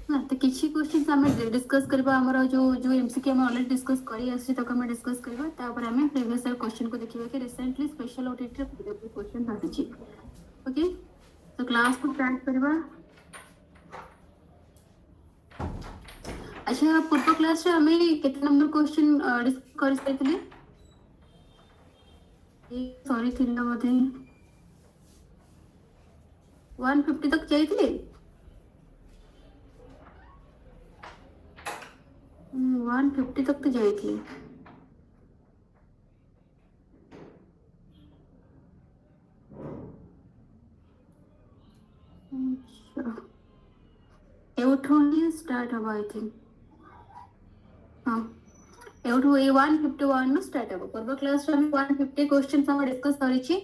ना तो किसी क्वेश्चन हमें डिस्कस करबा हमर जो जो एमसीक्यू हम ऑलरेडी डिस्कस करी आसी तक हम डिस्कस करबा तापर हमें प्रीवियस ईयर क्वेश्चन को देखिबा कि रिसेंटली स्पेशल ऑडिट रे क्वेश्चन आसी ओके तो क्लास को स्टार्ट करबा। अच्छा पूर्व क्लास रे हमें कितने नंबर क्वेश्चन डिस्कस कर सकते सॉरी थिला बोधे 150 तक जाइए 150 तक तो जाइए एवठू ही स्टार्ट हवा आई थिंक हाँ एवठू ए 151 नु स्टार्ट हवा पूर्व क्लास रे हम 150 क्वेश्चन हम डिस्कस करिछि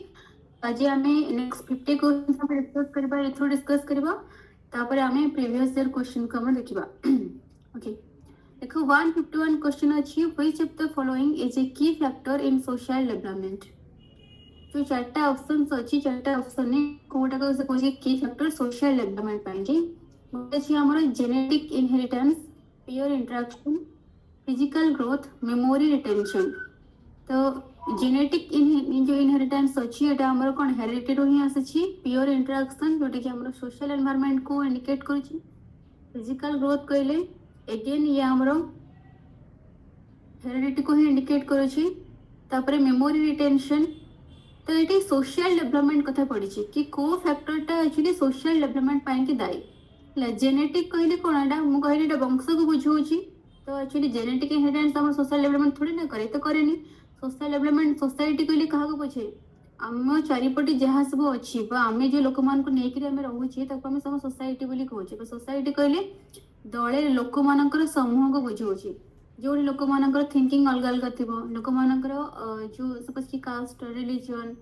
आज हमें नेक्स्ट 50 क्वेश्चन हम डिस्कस करबा एथरो डिस्कस करबा तापर हमें प्रीवियस ईयर क्वेश्चन को हम देखिबा ओके देखो 151 क्वेश्चन अछि which of the following is ए की फैक्टर इन सोशल डेवलपमेंट जो चारटा ऑप्शंस अछि चारटा ऑप्शन ने कोटा को से कोइ की फैक्टर सोशल डेवलपमेंट पाएंगे मोटे छी हमर genetic inheritance peer interaction physical growth memory retention तो जेनेटिक जो इनहेरिटेंस अछि एटा हमर कोन हेरिटेड ही आसी पीयर इंटरेक्शन जोटे कि हमर सोशल एनवायरनमेंट को इंडिकेट करूची फिजिकल ग्रोथ कहले अगेन ये हमर हेरिडिटी को ही इंडिकेट करूची तापर मेमोरी रिटेंशन तो ये सोशल डेवलपमेंट कथा पड़ी कि को फैक्टरटा एक्चुअली सोशल डेवलपमेंट पाई कि दायी जेनेटिक कहले कोन एटा मु कहले एटा वंश को बुझौची तो एक्चुअली जेनेटिक इनहेरिटेंस हम सोशल डेवलपमेंट थोड़ी ना करे तो करेनी सोशल डेवलपमेंट सोसाइटी कहले कहा को बुझे आम चारिपटे जहाँ सब अच्छी आम जो लोक मान नहीं रोचे आम सब सोसाइटी बोली कहूचे सोसाइटी कहले दले लोक मानकर समूह को बुझाऊँ जो लोक मानकर थिंकिंग अलग अलग थी लोक मानकर जो सपोज कि कास्ट रिलीजन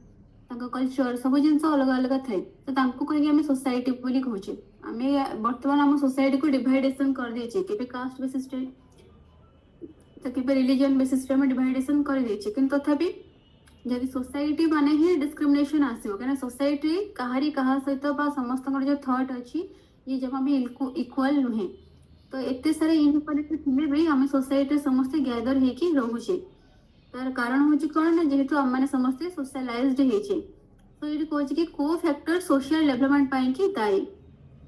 कल्चर सब जिन अलग अलग थाए तो कहीं आम सोसाइटी बोली कहूचे आम बर्तमान आम सोसाइटी को डिवाइडेसन कर देचे के कास्ट बेसिस तो के रिलीजन बेसिस डिवाइडेसन कर देचे किंतु तथापि जब सोसाइटी माने ही डिस्क्रिमिनेशन आसो कहीं सोसाइटी कहारी कहा सहित समस्त जो थॉट अच्छी ये जमा भी इक्वल नुहे तो एत सारा इनइक्वालिटी थे भी आम सोसाइटी समस्ते गैदर होके रोचे तार कारण हूँ कौन ना जेहेतु आम मैंने समस्ते सोशलाइज्ड होचे तो ये कहे कि को फैक्टर सोशल डेवलपमेंट पाई कि दायी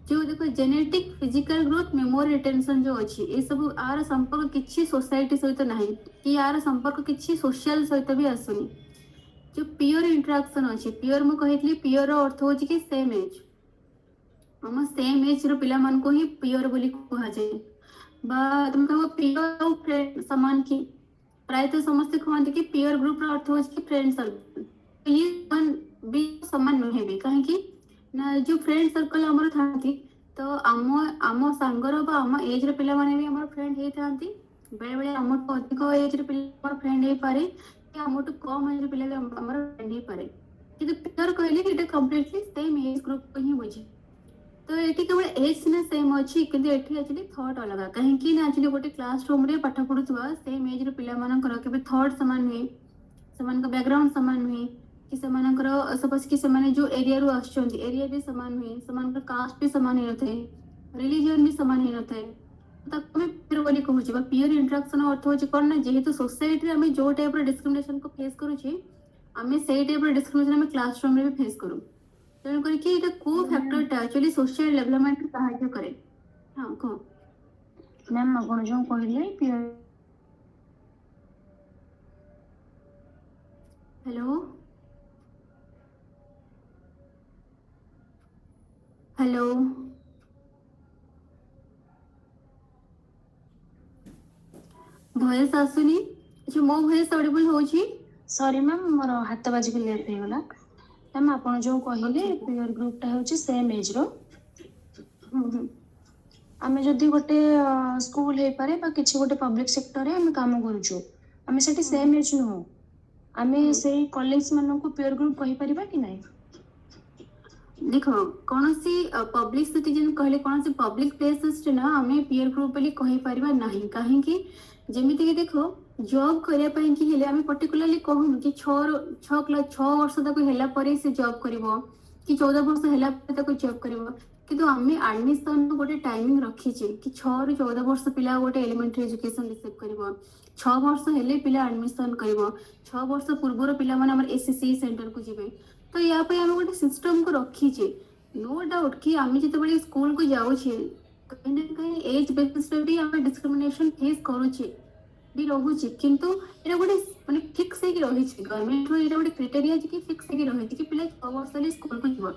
जो देखो genetic physical growth memory retention जो अच्छी ये सब आर संपर्क किसी सोसाइटी सहित ना कि यार संपर्क किसी सोशल सहित भी आसुनी जो पीयर इंटरेक्शन अच्छी पीयर मु कही पीयर अर्थ हो कि सेम एज आम सेम एज पिला मान को ही पीयर बोली कह जाए तुम कह पीयर फ्रेंड सामान की प्रायतः समस्ते कहते कि पीयर ग्रुप अर्थ हो कि फ्रेंड सर्कल ये भी सामान नुहे भी कहीं ना जो फ्रेंड सर्कल आमर था तो आम आम सांगर आम एज पिला माने भी आम फ्रेंड होता बेले बेले आम अधिक एज पिला फ्रेंड हो पारे आम कम एज पिला भी फ्रेंड हो पारे कि पीयर कहले ये कम्प्लीटली सेम एज ग्रुप को ही बुझे तो ये केवल एज सीना सेम अच्छी कि एक्चुअली थॉट अलग कहीं एक्चुअली गोटे क्लासरूम रे पाठ पढ़ुवा सेम एज पिलामानकर केबे थॉट सामान नुहे से बैकग्राउंड सामान नुहे कि सपोज कि जो एरिया रु आछंती एरिया भी सामान नुहे से कास्ट भी सामान ही नथे रिलीजन भी सामान ही नथे पीयर बोली कहूँ पीयर इंटरेक्शन अर्थ हो कौन ना जेहेतु सोसाइटी आम जो टाइप डिस्क्रिमिनेशन को फेस करुचे आम से टाइप डिस्क्रिमिनेशन आम क्लासरूम रे भी फेस करूँ तेणु करके को फैक्टरटा एक्चुअली सोशल डेवलपमेंट को सहायता करे हाँ कह मैम आपण जो कहले पीयर हेलो हेलो वॉइस आसुनी अच्छा मो वॉइस ऑडिबल होची सॉरी मैम मोर हाथ बाजी के लेट हो गला मैम आपण जो कहले पीयर ग्रुपटा होची सेम एज रो आमे जदि गोटे स्कूल हे पारे बा किछि गोटे पब्लिक सेक्टर रे आमे काम करूछु आमे सेठी सेम एज नो आमे सेही कॉलेज मानन को पीयर ग्रुप कहि परिबा कि नै देखो कौन सी पब्लिक सिटीजन कहले कौन सी पब्लिक प्लेसेस ना आमे पीयर ग्रुप बोली कहि परिबा नाही काहे कि जेमिति कि देखो जॉब करिया पई कि हेले आमे पर्टिकुलरली कहून कि 6 वर्ष तक हेला परे से जॉब करिवो कि 14 वर्ष हेला परे तक जॉब करिवो କିନ୍ତୁ ଆମେ ଆଡମିସନ ଗୋଟେ ଟାଇମିଂ ରଖିଛେ କି 6 ରୁ 14 ବର୍ଷ ପିଲା ଗୋଟେ ଏଲିମେଣ୍ଟାରୀ ଏଜୁକେସନ ରିସିଭ୍ କରିବ, 6 ବର୍ଷ ହେଲେ ପିଲା ଆଡମିସନ କରିବ, 6 ବର୍ଷ ପୂର୍ବରୁ ପିଲାମାନେ ଆମର SCC ସେଣ୍ଟରକୁ ଯିବେ। ତ ୟା ପାଇଁ ଆମେ ଗୋଟେ ସିଷ୍ଟମକୁ ରଖିଛେ। नो डाउट कि आम जो स्कूल को जाऊे कहीं ना कहीं एज बेसिस भी आम डिस्क्रिमिनेशन फेस करुचे भी रोचे, किंतु ये गोटे माने फिक्स रही गवर्नमेंट रो ये गोटे क्राइटेरिया कि फिक्स रही कि पिला 6 वर्ष हेले स्कूल को जीव।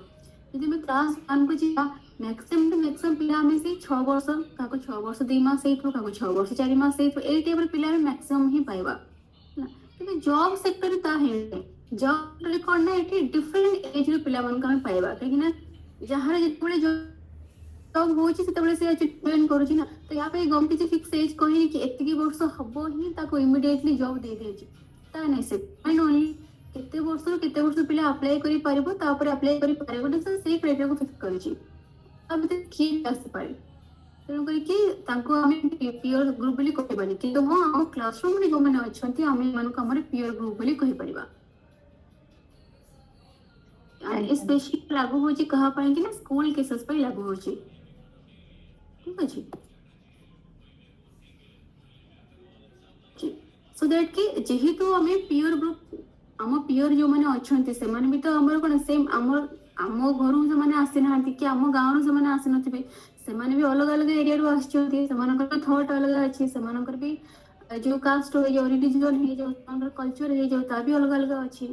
यदि मैं क्लास 1 को जीवा मैक्सिमम टू मैक्सिमम पिला आम से 6 वर्ष क्या 6 वर्ष 2 मास क्या 6 वर्ष 4 मास यही टाइप पिला मैक्सिमम ही पाइबा। कि जॉब सेक्टर ता है जॉब कौन ना ये डिफरेंट एज रो पिला मन का पाइबा कहीं जहाँ जिते जॉब होची से जॉइन करूची ना, तो यहाँ पे गम किसी फिक्स एज कही कि एतिकी वर्ष हबो ही ताको इमीडिएटली जॉब दे देची ता नहीं से फाइन ओनली केते वर्ष पिला अप्लाई करि परिबो तापर अप्लाई करि परिबो ना से क्राइटेरिया को फिक्स करूची। अब ते की आसी पारे तेणु करी कि ताको हम पियर ग्रुप बोली कहबानी, किंतु हां हम क्लासरूम रे जो माने अछंती हम मन को हमर पियर ग्रुप बोली कहि परिबा। स्पेशली लागू होची कहा पाए कि ना स्कूल केसेस पे लागू होची। ठीक अछि सो दैट कि जेहेतु हमें पियर ग्रुप आम पियर जो माने अछंती से माने भी तो हमर कोन सेम हमर आम घर जो माने आसी ना कि आम गांव जो माने आसी नथिबे से माने भी अलग अलग एरिया रो आछंती, समानकर थॉट अलग अछि, समानकर भी जो कास्ट हो जो रिलीजन हे जो समानकर कल्चर हे जो ता भी अलग अलग अछि।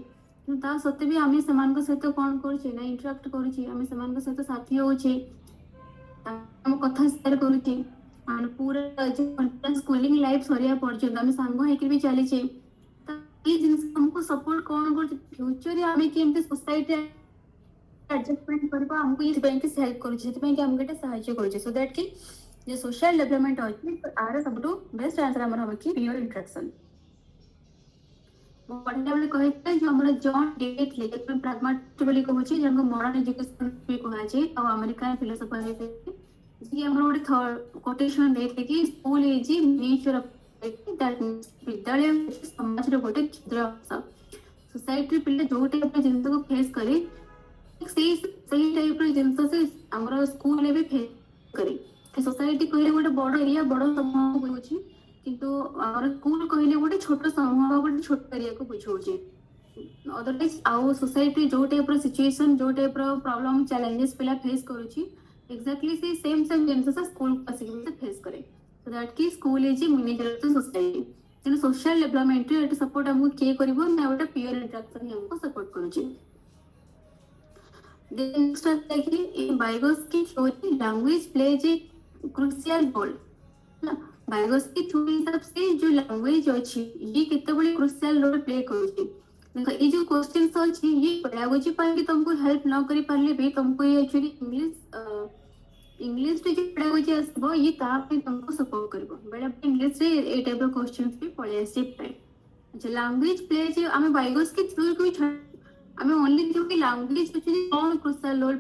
ता सत्ते भी आम से सहित कौन करुचे ना इंटराक्ट करुचे, आम से सहित साथी होचे, कथा शेयर करुचे, पूरा जो स्कूलिंग लाइफ सरिया पर्यंत आम सांग होकर भी चलीचे। ये जिनिस हमको सपोर्ट कौन कर फ्यूचर आम केमती सोसाइटी एडजस्टमेंट करबा हमको ये बैंक से हेल्प करूचे, से बैंक हमके सहायता करूचे सो दैट कि जो सोशल डेवलपमेंट अछि आर सबटू बेस्ट आंसर हमर हम कि पियर इंटरेक्शन। पढ़ने वाले कहते जो हमरा जॉन डेविड ले जे प्रैग्मेटिस्ट बोली कहूची जनको मॉडर्न एजुकेशन भी कहा छै और अमेरिकन फिलोसोफर है जी हमरा ଗୋଟେ कोटेशन देते कि school is nature of that विद्यालय समाज रो ଗୋଟେ क्षुद्र अंश सोसाइटी पिले जो टाइप जिंस को फेस करे सही टाइप जिनस से हमरा स्कूल भी फेस करे। सोसाइटी कहले गोटे बड़ एरिया बड़ समूह बुझी, किंतु ଆମର ସ୍କୁଲ କହିଲେ ଗୋଟେ ଛୋଟ ସମୂହ ଗୋଟେ ଛୋଟ ଏରିଆ को ବୁଝଉଛି। अदरवाइज आउ सोसाइटी जो टाइप रो सिचुएशन जो टाइप रो प्रॉब्लम चैलेंजेस पिला फेस करूची एक्जेक्टली से सेम जिनस से स्कूल को आसी से फेस करे सो दैट कि school is miniature of the society. तेणु सोशल डेवलपमेंट रे एटा सपोर्ट हमको किए करबो ना गोटे पियर इंटरेक्शन हमको सपोर्ट करूची। देन नेक्स्ट आता है कि in Vygotsky theory language plays a crucial role. Vygotsky theory हिसाब से जो लैंग्वेज अच्छी ये केते बड़ी क्रूशियल रोल प्ले करूची। देखो ये जो क्वेश्चंस अच्छी ये पेडागोजी पाए कि तुमको हेल्प न करि पारले भी तुमको ये एक्चुअली इंग्लिश रे जो पेडागोजी आसबो ये ता पे तुमको सपोर्ट करबो बेटा इंग्लिश रे ए टाइप ऑफ क्वेश्चंस भी पड़े आसी पाए। अच्छा लैंग्वेज प्लेज हमें Vygotsky थ्योरी को हमें ओनली जो कि लैंग्वेज एक्चुअली कौन क्रूशियल रोल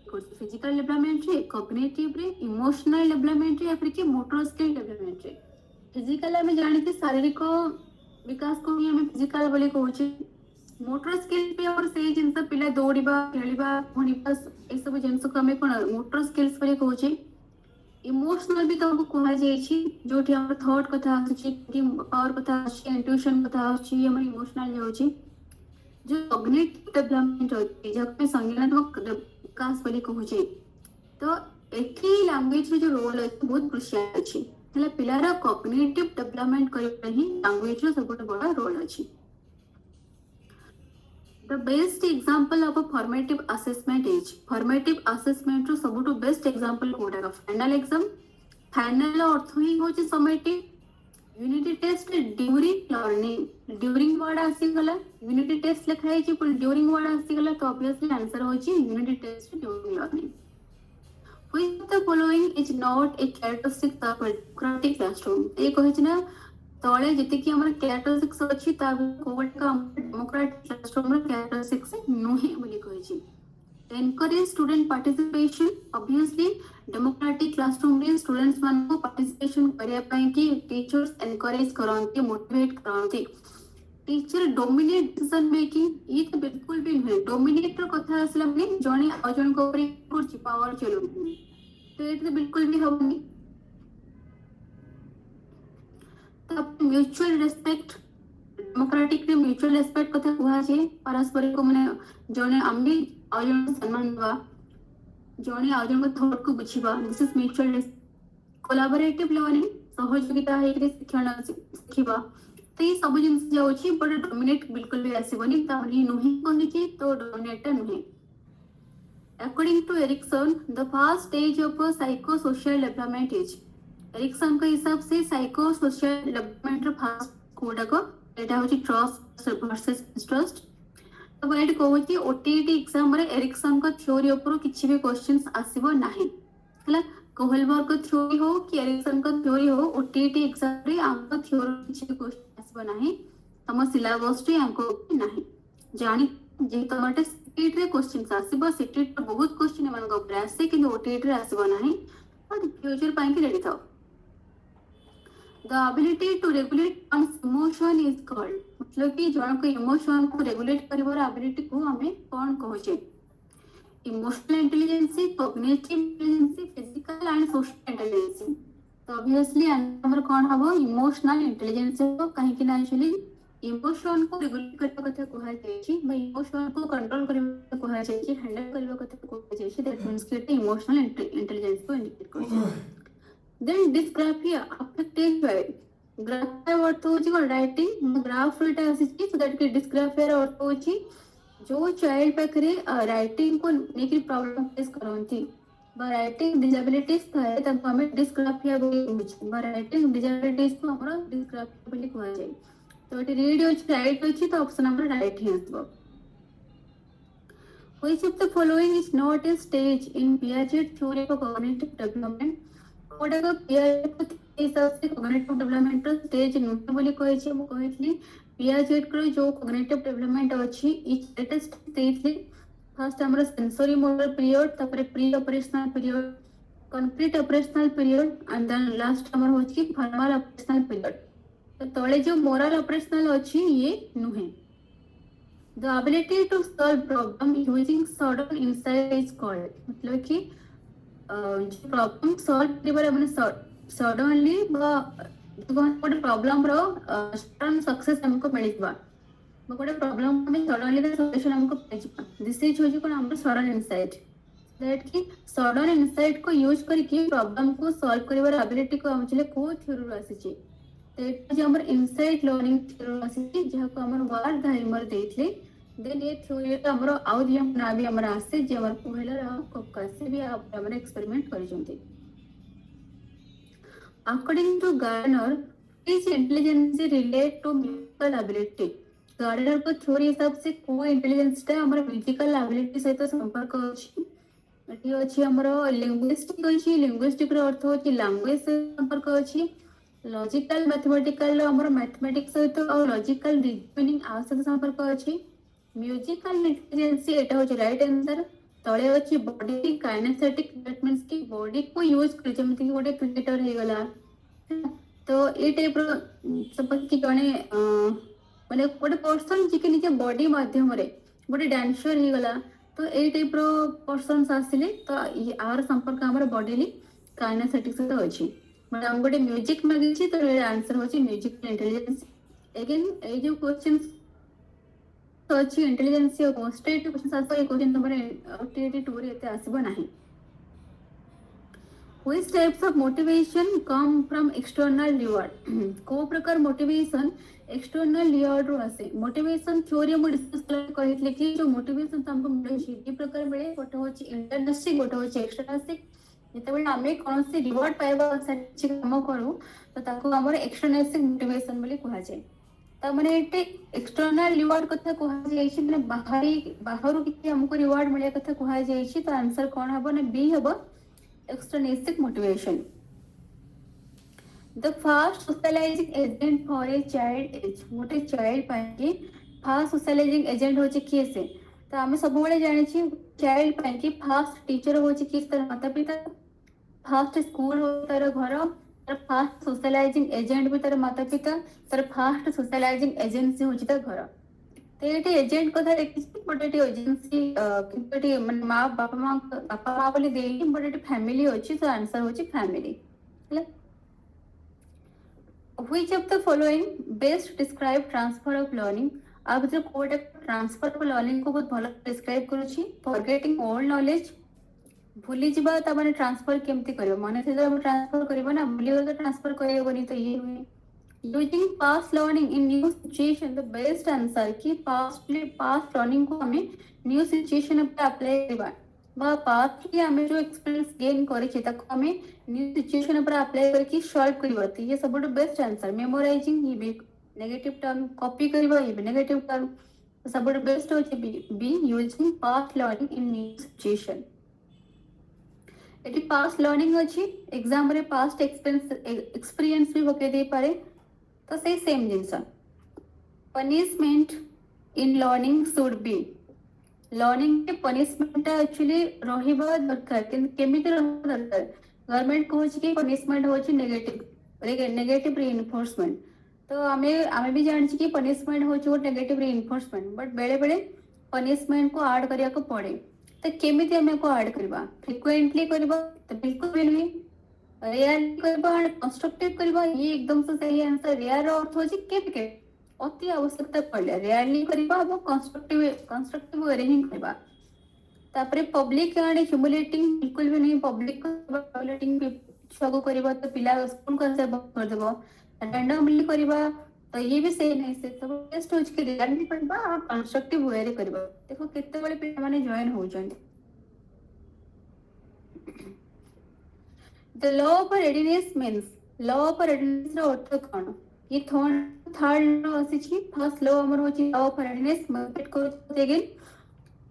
फिजिकल डेवलपमेंट रे कॉग्निटिव रे इमोशनल डेवलपमेंट रे या फिर कि मोटर स्किल डेवलपमेंट रे। फिजिकल हमें जानते शारीरिक विकास को ही हमें फिजिकल बोली कहूचे। मोटर स्किल पे और से जिनस पिला दौड़िबा खेलिबा पढ़िबा ए सब जिनस को हमें कोन मोटर स्किल्स बोली कहूचे। इमोशनल भी तुमको कहा जायछि जोठी हमर थॉट कथा आछि कि पावर कथा आछि इंट्यूशन कथा आछि हमर इमोशनल जाउछि। जो कॉग्निटिव डेवलपमेंट होती है जब संज्ञानात्मक विकास बोली कहूचे तो एथि लैंग्वेज रो जो रोल है बहुत क्रुशियल अछि। हला पिलारा कॉग्निटिव डेवलपमेंट करबा ही लैंग्वेज रो सबसे बड़ा रोल अछि। The best example of a formative assessment is formative assessment रो सबटू बेस्ट एग्जांपल कोडा का फाइनल एग्जाम। फाइनल अर्थ ही होचे summative unit test during learning during word आसी गला यूनिटी टेस्ट लिखा है कि ड्यूरिंग वर्ड आसी गला तो ऑब्वियसली आंसर होची unity test during learning. Which of the following is not a characteristic of a democratic classroom? ये कहे ना तले जति कि हमर कैरेक्टरिस्टिक्स अछि ता कोड का डेमोक्रेटिक क्लासरूम रो कैरेक्टरिस्टिक्स नोहे बोली कहे छी। Encourage student participation obviously democratic classroom रे स्टूडेंट्स मान को पार्टिसिपेशन करिया पई कि टीचर्स एनकरेज करंती मोटिवेट करंती टीचर डोमिनेट डिसीजन मेकिंग ये तो बिल्कुल भी नुहे डोमिनेट कथा आसला माने जणे आ जण को ऊपर करछि पावर चलो तो ये तो बिल्कुल भी हबनी तो म्यूचुअल रेस्पेक्ट डेमोक्रेटिक रे म्यूचुअल रेस्पेक्ट कथा कुहा जे परस्पर को माने जणे आमे आ जण सम्मान दवा जणे आ जण को थॉट को बुझिबा this is mutual collaborative learning सहयोगिता है शिक्षण शिखिबा तो ये सब जिन जाउछि बट डोमिनेट बिल्कुल भी आसीबनी तानी नुहे कहिछि तो डोमिनेट नुहे according to Erikson the first stage of psycho social development is Erikson के हिसाब से साइको सोशल डेवलपमेंट रो फर्स्ट कोडा को एटा होछि ट्रस्ट वर्सेस मिसट्रस्ट तो एट कहूछि ओटीटी एग्जाम रे एरिक्सन का थ्योरी ऊपर किछि भी क्वेश्चंस आसीबो नाही हला कोहलबर्ग का थ्योरी हो कि एरिक्सन का थ्योरी हो ओटीटी एग्जाम रे आंको थ्योरी किछि भी क्वेश्चन आसीबो नाही तम सिलेबस रे आंको नाही जानि जे तमटे सीटेट रे क्वेश्चंस आसीबो सीटेट बहुत क्वेश्चन मन को आसे कि ओटीटी रे आसीबो नाही बट फ्यूचर पाइन के ready Thao the ability to regulate one's emotion is called मतलब कि जन को इमोशन को रेगुलेट करिवार एबिलिटी को हमें कोन कहै emotional intelligence cognitive intelligence physical and social intelligence तो ऑब्वियसली हमर कोन हबो इमोशनल इंटेलिजेंस को कहीं कि एक्चुअली इमोशन को रेगुलेट करबा कथा कहै छै बा इमोशन को कंट्रोल करबा कहै छै हैंडल करबा कथा कहै छै दैट मींस कि इमोशनल इंटेलिजेंस को इंडिकेट करै then dysgraphia affect a child graphia अर्थ होची को राइटिंग ग्राफ रेट आसी सो दैट कि dysgraphia अर्थ होची जो चाइल्ड पाखरे राइटिंग को नेकी प्रॉब्लम फेस करंती बा राइटिंग डिसेबिलिटीज थाए तब हमें dysgraphia बोली होची बा राइटिंग डिसेबिलिटीज को हमरा dysgraphia बोली कहै जाय तो एटी रीड होची राइट होची तो ऑप्शन हमरा राइट ही आसबो which of the following is not a stage in Piaget theory of cognitive development कोडा को पियाजेट के हिसाब से कॉग्निटिव डेवलपमेंट स्टेज नुटे बोली कहै छै मु कहैतली पियाजेट को जो कॉग्निटिव डेवलपमेंट अछि इच लेटेस्ट स्टेज ले फर्स्ट हमरा सेंसरी मोटर पीरियड तापर pre operational period complete operational period and then last हमर होछि कि फॉर्मल ऑपरेशनल पीरियड तो तळे जो मोरल ऑपरेशनल अछि ये नुहे the ability to solve problem using sudden insight is called मतलब कि जो प्रॉब्लम सॉल्व करिबार माने सडनली गोटे प्रॉब्लम रो सडन सक्सेस हमको मिलिबा गोटे प्रॉब्लम में सडनली द सॉल्यूशन हमको मिलिबा दिस इज होजी कोन हमर सडन इनसाइट दैट कि सडन इनसाइट को यूज करके प्रॉब्लम को सॉल्व करिबार एबिलिटी को हमचले को थ्योरी आसी छी दैट जे हमर इनसाइट लर्निंग थ्योरी आसी छी जहा को हमर वार्ड धाइमर देथले देन ये थ्योरी तो हमरो आउ जे ना भी हमरा आसे जे हमर पहला कोका से भी हमर एक्सपेरिमेंट करि जंती according to Gardner is intelligence relate to musical ability Gardner को थ्योरी हिसाब से को इंटेलिजेंस ता हमर म्यूजिकल एबिलिटी सहित संपर्क अछि एटी अछि हमरो लिंग्विस्टिक रो अर्थ अछि लैंग्वेज से संपर्क अछि लॉजिकल मैथमेटिकल हमरो मैथमेटिक्स सहित और लॉजिकल रीजनिंग आ से संपर्क अछि म्यूजिकल इंटेलिजेंस एटा हो राइट आंसर तळे अछि बॉडी काइनेस्थेटिक दैट मींस कि बॉडी को यूज कर जेमति कि गोटे क्रिकेटर हे गला तो ए टाइप रो सपोज कि जने माने गोटे पर्सन जे कि निजे बॉडी माध्यम रे गोटे डांसर हे गला तो ए टाइप रो पर्सन्स आसिले तो आर संपर्क हमर बॉडीली काइनेस्थेटिक से अछि मतलब हम गोटे म्यूजिक मागी छी तो आंसर होछि म्यूजिकल इंटेलिजेंस अगेन ए जो क्वेश्चंस तो अच्छी इंटेलिजेंस और constant question answer question number 82 रे एते आसीबो नाही which types of motivation come from external reward को प्रकार मोटिवेशन एक्सटर्नल रिवॉर्ड रो आसे मोटिवेशन थ्योरी हम डिस्कस कहितले कि जो मोटिवेशन हमको मिले छी की प्रकार मिले गोटे होची इंटरनल गोटे होची एक्सटर्नल जेतेबेले आमे कोन से रिवॉर्ड पाइबा से काम करू तो ताको हमर एक्सटर्नल मोटिवेशन बोली कहै छै त माने एटे एक्सटर्नल रिवॉर्ड कथा कहै जाय छै माने बाहरु किछि हमको रिवॉर्ड मिले कथा कहै जाय छै तो आंसर कोन हबो ने बी हबो extrinsic motivation. The first socializing agent for a child is what a child पाएंगे first socializing agent होचे किए से तो हमें सब बड़े जाने चाहिए child पाएंगे first teacher होचे किस तरह माता पिता first school होता है घर तार फास्ट सोशलाइजिंग एजेंट भी तार माता पिता, तार फास्ट सोशलाइजिंग एजेंसी होची तार घर। तो ये एजेंट कथा देखी बट ये एजेंसी किंतु ये मन माँ बापा माँ बोली देई बट ये फैमिली अछि, तो आंसर होची फैमिली। ହେଲା which of the following best describe transfer of learning? आ भितर कोटा ट्रांसफर ऑफ लर्निंग को बहुत भलो डिस्क्राइब करूची। फॉरगेटिंग ओल्ड नॉलेज, भूली जीवा ता माने ट्रांसफर केमती करियो, माने से हम ट्रांसफर करियो ना, भूली गले तो ट्रांसफर करियोनी, तो ये हुए। Using past learning in new situation, the best answer कि पास्ट लर्निंग को हमें न्यू सिचुएशन पे अप्लाई करबा, बा पास्ट के हमें जो एक्सपीरियंस गेन करे छी ताको हमें न्यू सिचुएशन पर अप्लाई करके सॉल्व करबा, तो ये सब बेस्ट आंसर। मेमोराइजिंग ये भी नेगेटिव टर्म, कॉपी करबा ये भी नेगेटिव टर्म, तो सब बेस्ट हो be using past learning in new situation. Eighty past learning अछि, एग्जाम रे पास्ट एक्सपीरियंस भी पके दे पारे, तो से same genus. Punishment in learning should be, learning के पनिशमेंट एक्चुअली रहिबा दरकार, केमिति रहबा दरकार। गवर्नमेंट कहूची कि पनिशमेंट होची नेगेटिव रीइंफोर्समेंट, तो आमे भी जानि कि पनिशमेंट होची वो नेगेटिव रीइंफोर्समेंट, बट बेले बेले पनिशमेंट को ऐड करिया को पड़े, तो केमिति हमें को ऐड करबा? फ्रीक्वेंटली करबा तो बिल्कुल भी नहीं, रेयरली करबा और कंस्ट्रक्टिव करबा, ये एकदम से सही आंसर। रेयर अर्थ होची केबके अति आवश्यकता पड़ले रेयरली करबा, अब कंस्ट्रक्टिव वे ही करबा। तापरे पब्लिक एंड ह्यूमिलेटिंग बिल्कुल भी नहीं, पब्लिक को ह्यूमिलेटिंग छगो करबा तो पिला स्कूल को से कर देबो, रैंडमली करबा तो ये भी सही नहीं। से सब बेस्ट होच के रेयरली करबा और कंस्ट्रक्टिव वे रे करबा। देखो केते बड़े पिला माने जॉइन हो जन। The law of readiness means, law of readiness रो अर्थ कोन? ये थर्ड लॉ आसी, फर्स्ट लॉ हमर होची लॉ ऑफ रेडीनेस। रिपीट करू again,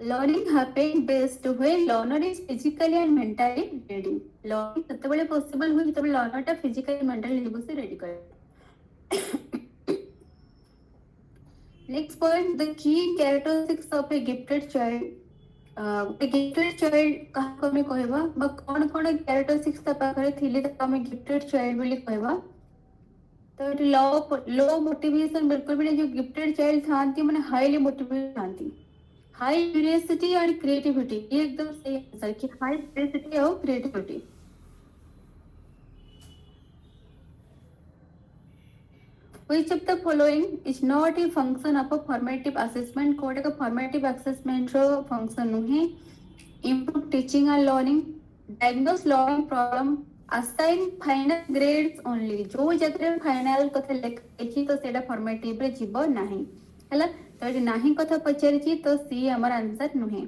learning happen best when learner is physically and mentally ready। learning तते बड़े possible हुई तब learner टा physically mentally लेवल से ready करे। next point, the key characteristics of a gifted child। a gifted child कहा को हमें कहबा बा कोन कोन characteristics ता पाखरे थिले त हमें gifted child बोली कहबा। तो लो मोटिवेशन बिल्कुल भी नहीं, जो गिफ्टेड चाइल्ड थांती माने हाईली मोटिवेटेड थांती, हाई क्यूरियोसिटी और क्रिएटिविटी, ये एकदम सही आंसर कि हाई क्यूरियोसिटी और creativity. Which of the following is not a function of a formative assessment? Code का formative assessment रो फंक्शन नुहे। improve teaching and learning, diagnose learning problem, assign final grades only। जो जगह final कथा लिखी तो सेटा formative रे जीव नाही, हला तो ये नाही कथा पचारि तो सी हमर आंसर नुहे।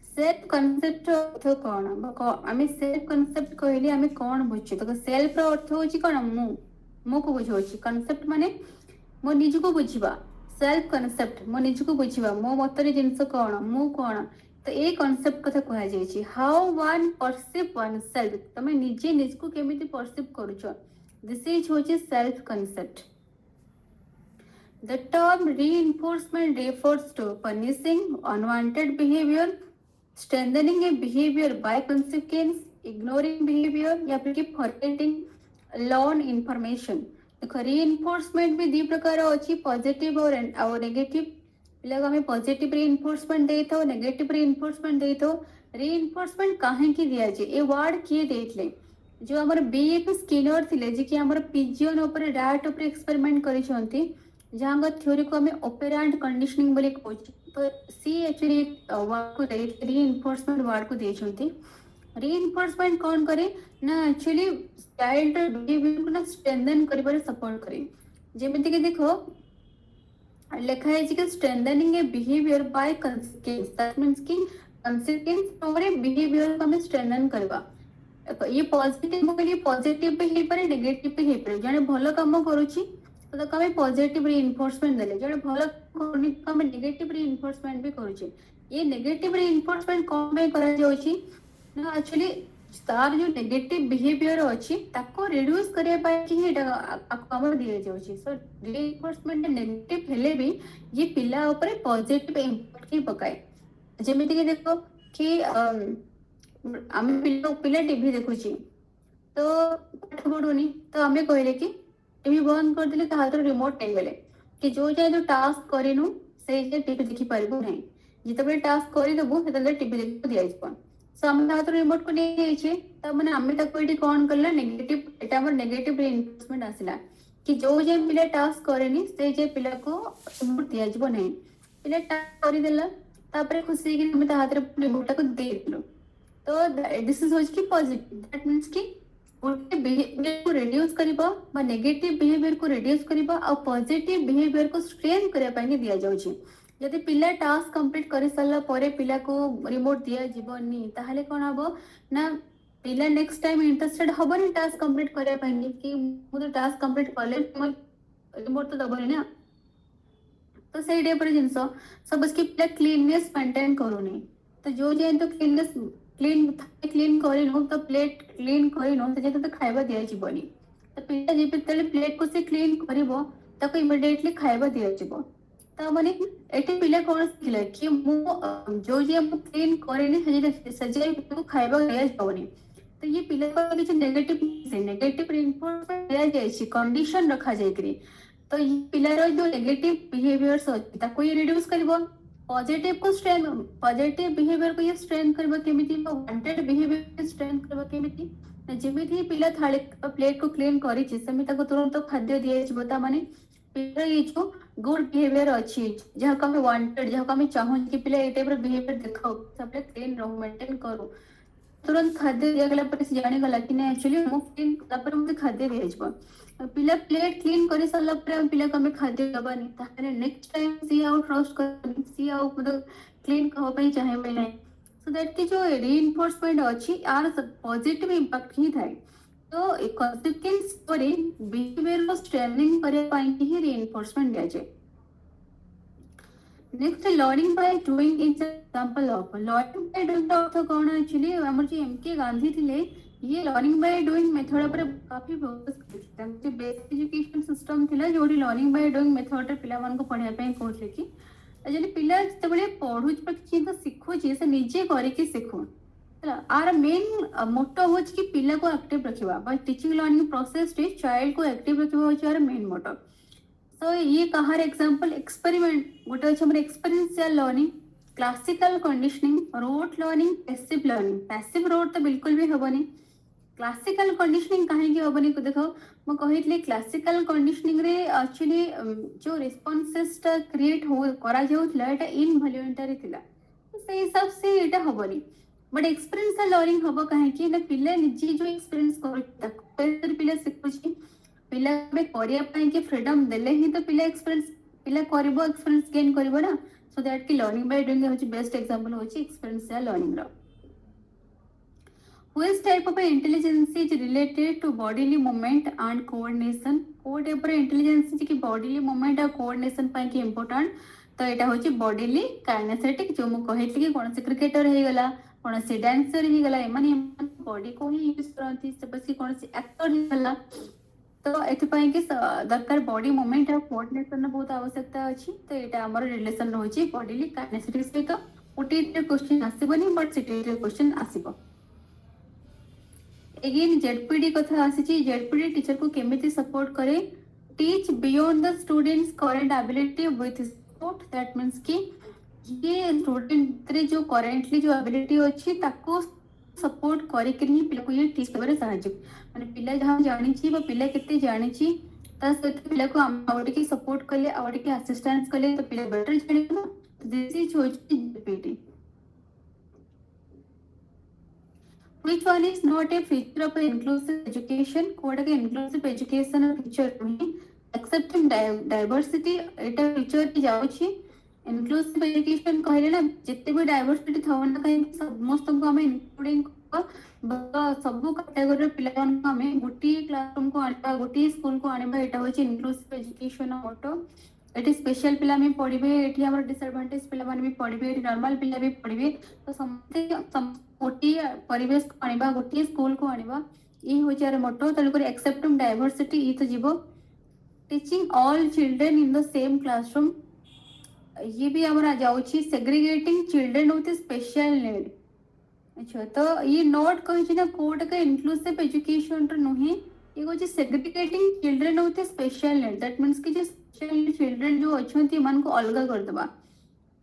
सेल्फ कॉन्सेप्ट अर्थ कोन? आमे सेल्फ कॉन्सेप्ट कहली आमे कोन बुझी? तो सेल्फ रो अर्थ होची कोन? मु को बुझोची। कॉन्सेप्ट माने मो निज को बुझिबा, सेल्फ कॉन्सेप्ट मो निज को बुझिबा, मो मतरे जिंस कोन, मु कोन, तो ए कॉन्सेप्ट कथा कहा जाय छी। How one perceive one self, तमे निजे निज को केमिति परसीव करूछो, दिस इज होची self concept. The term reinforcement refers to punishing unwanted behavior, strengthening a behavior by consequence, ignoring behavior, या फिर कि forgetting learned information। देखो reinforcement भी दी प्रकार अछि, पॉजिटिव और नेगेटिव। पिला हमें पॉजिटिव reinforcement देथो, नेगेटिव reinforcement देथो। reinforcement काहे की दिया जे ए वर्ड किए देथले? जो हमर बीएफ स्किनर थिले जे कि हमर पिजियन ऊपर रैट ऊपर एक्सपेरिमेंट करिसंती, जहाँ थ्योरी को हमें ऑपरेंट कंडीशनिंग बोली कहूँ, तो सी एक्चुअली वर्ड को दे रीइंफोर्समेंट वर्ड को देछंती। रीइंफोर्समेंट कौन करे ना, एक्चुअली चाइल्ड बिहेवियर को ना स्ट्रेंथन करिबारे सपोर्ट करे। जेमिति कि देखो लिखा है कि strengthening a behaviour by consequence, that means कि कंसीक्वेंस तोरे बिहेवियर को हमें स्ट्रेंथन करबा। ये पॉजिटिव बिहेवियर नेगेटिव बिहेवियर, जने भलो काम करूची तो कमे पॉजिटिव रीइंफोर्समेंट देले, जने भलो करनी कमे नेगेटिव रीइंफोर्समेंट भी करूची। ये नेगेटिव रीइंफोर्समेंट कोन में करा जाउची ना, एक्चुअली तार जो नेगेटिव बिहेवियर अछि ताको रिड्यूस करे पाए कि एटा आपको दिया जाउची। सो रीइंफोर्समेंट नेगेटिव हेले भी ये पिला ऊपर पॉजिटिव इंपैक्ट की पकाए। जेमिति कि देखो कि आम पिला टीवी देखुची तो पाठ पढ़ुनी तो आम कहले कि टीवी बंद करदेले ता हाथ रिमोट नेगले कि जो जाए जो टास्क करिनु से टीवी देखि पारिबु नहीं जिते टास्क करदेबू से टीवी देखा दिज्व सो आम हाथ रिमोट को नहीं मैंने आम ये कौन कला नेगेटिव एटा हमर नेगेटिव रिइंफोर्समेंट आसिला कि जो जाए पिला टास्क करेनि से जे पिला को रिमोट दिज्व नहीं पिला टास्क करदेला तापर खुशी कि हम हाथ रिमोट को देलु तो दिस इज कि पॉजिटिव दैट मीन्स कि गोटे बिहेवियर को रिड्यूस करबा नेगेटिव बिहेवियर को रिड्यूस करबा और पॉजिटिव बिहेवियर को स्ट्रेंथ करबा ପାଇଁ दिया जाउची यदि पिला टास्क कंप्लीट कर सारा परे पिला को रिमोट दिया जीवनी ताहले कोन हबो ना पिला नेक्स्ट टाइम इंटरेस्टेड हबनी टास्क कंप्लीट करबा ପାଇଁ कि मु तो टास्क कंप्लीट करले रिमोट तो दबनी ना तो सही टाइप जिनस सब उसकी पिला क्लीननेस मेंटेन करूनी तो जो जाए तो क्लीननेस क्लीन करिनु तो प्लेट क्लीन करिनु तो खाइबा दिया जीवनी तो पिला जिते प्लेट को से क्लीन करिवो ताको इमिडिएटली खाइबा दिया जीवो तो माने एटे पिला कोन सिखले कि मु जो जे मु क्लीन करेनी सजे को खाइबा दिया जीवनी तो ये पिला को किछ नेगेटिव रिइंफोर्समेंट दिया जायछि कंडीशन रखा जायकरी तो ये पिलार जो नेगेटिव बिहेवियर्स अछि ताको ये रिड्यूस करबो पॉजिटिव को स्ट्रेंथ पॉजिटिव बिहेवियर को ये स्ट्रेंथ करबा केमिति वांटेड बिहेवियर स्ट्रेंथ करबा केमिति जेमिति पिला थाली प्लेट को क्लीन करी छि सेमि ताको तुरंत खाद्य दिए छि बता माने पिला ये जो गुड बिहेवियर अछि जहा को हम वांटेड जहा को हम चाहू कि पिला ए टाइप रो बिहेवियर देखाओ सब क्लीन रहो मेंटेन करो तुरंत खाद्य दिया गला पर से जाने गला कि नहीं एक्चुअली मु क्लीन तापर मुझे खाद्य दिए छि पिला प्लेट क्लीन कर सारा पिला को खाद्य दबानी ताहले नेक्स्ट टाइम सी आउ ट्रस्ट कर सी आउ मतलब क्लीन कहबा चाहेबे नहीं सो दैट की जो रिइंफोर्समेंट अछि आर पॉजिटिव इंपैक्ट ही थाए तो कॉन्सिक्वेंस पर बिहेवियर को स्ट्रेंथनिंग करे पाई ही रिइंफोर्समेंट दिया जाए next learning by doing is example of learning by doing अर्थ कौन एक्चुअली हमर जे एमके गांधी थिले ये लर्निंग बाय डूइंग मेथड पर काफी फोकस करते बेसिक एजुकेशन सिस्टम थिला जोडी लर्निंग बाय डूइंग मेथड रे पिला मन को पढिया पे कहले कि जने पिला जते बळे पढु छी तो सिखो छी से निजे करे कि सिखो हला आर मेन मोटो हो कि पिला को एक्टिव रखिबा बाय टीचिंग लर्निंग प्रोसेस रे चाइल्ड को एक्टिव रखिबा हो आर मेन मोटो सो ये कहार एग्जांपल एक्सपेरिमेंट गोटे अछि हमर experiential learning classical conditioning rote learning passive rote तो बिल्कुल भी हबनी क्लासिकल कंडीशनिंग कहीं हबनी को देखो मैं कही क्लासिकल कंडीशनिंग रे एक्चुअली जो रिस्पांसेस टा क्रिएट हो करा जाउतला एटा इनवॉल्यूंटरी थिला से हिसाब से एटा हबनी बट एक्सपीरियंशियल लर्निंग हबो कहीं कि ना पिला निजी जो एक्सपीरियंस कर पिला सिखुची पिला में करिया पई के फ्रीडम देले ही तो पिला एक्सपीरियंस पिला करबो एक्सपीरियंस गेन करबो ना सो दैट की लर्निंग बाय डूइंग होची बेस्ट एग्जांपल होची एक्सपीरियंशियल लर्निंग रो Which type of intelligence is related to bodily movement and coordination? Code ऊपर इंटेलिजेंस की bodily movement और coordination पाई की important तो एटा होची bodily kinesthetic जो मु कहितली कि कोन से क्रिकेटर हे गला कोन से डांसर हे गला एमाने बॉडी को ही यूज करंती से बस की कोन से एक्टर हे गला तो एथि पाई कि दरकार बॉडी मूवमेंट और कोऑर्डिनेशन बहुत आवश्यकता अछि तो एटा हमर रिलेशन रहउची bodily kinesthetic सहित ओटीटी क्वेश्चन आसीबनी बट सीटीटी क्वेश्चन आसीबो अगेन जेडपीडी कथा आसी जेडपीडी टीचर को केमिति सपोर्ट करे teach beyond the students current ability with support that means कि ये स्टूडेंट रे जो करेंटली जो एबिलिटी अछि ताको सपोर्ट करे कि नहीं पिला को ये टीच करे सहायता माने पिला जहां जानि छी बा पिला केते जानि छी ता से पिला को हम आवडी की सपोर्ट करले आवडी की असिस्टेंस करले तो पिला बेटर जानि ना दिस इज होची ZPD Which one is not a feature of inclusive education? Code के inclusive education feature नहीं accepting diversity एटा feature की जाउची inclusive education कहले ना जितने भी diversity थाउ ना कहीं समस्त को हमें including सब कैटेगरी पिला को हमें गोटी क्लासरूम को आनिबा गोटी स्कूल को आनिबा एटा होची inclusive education मोटो एटी स्पेशल पिला में पढ़िबे एटी हमर डिसएडवांटेज पिला माने भी पढ़िबे एटी नॉर्मल पिला भी पढ़िबे तो समते गोटी परिवेश को आनिबा गोटी स्कूल को आनिबा ई हो जारे मोटो तल कर एक्सेप्टिंग डाइवर्सिटी ई तो जीवो teaching all children in the same classroom ये भी हमरा जाउची segregating children with special need अच्छा तो ये नोट कही ना कोटा का इंक्लूसिव एजुकेशन रो नुहे ये कोची सेग्रीगेटिंग चिल्ड्रन होते स्पेशल नीड दैट मींस कि जो स्पेशल नीड चिल्ड्रन जो अछंती मन को अलग कर दबा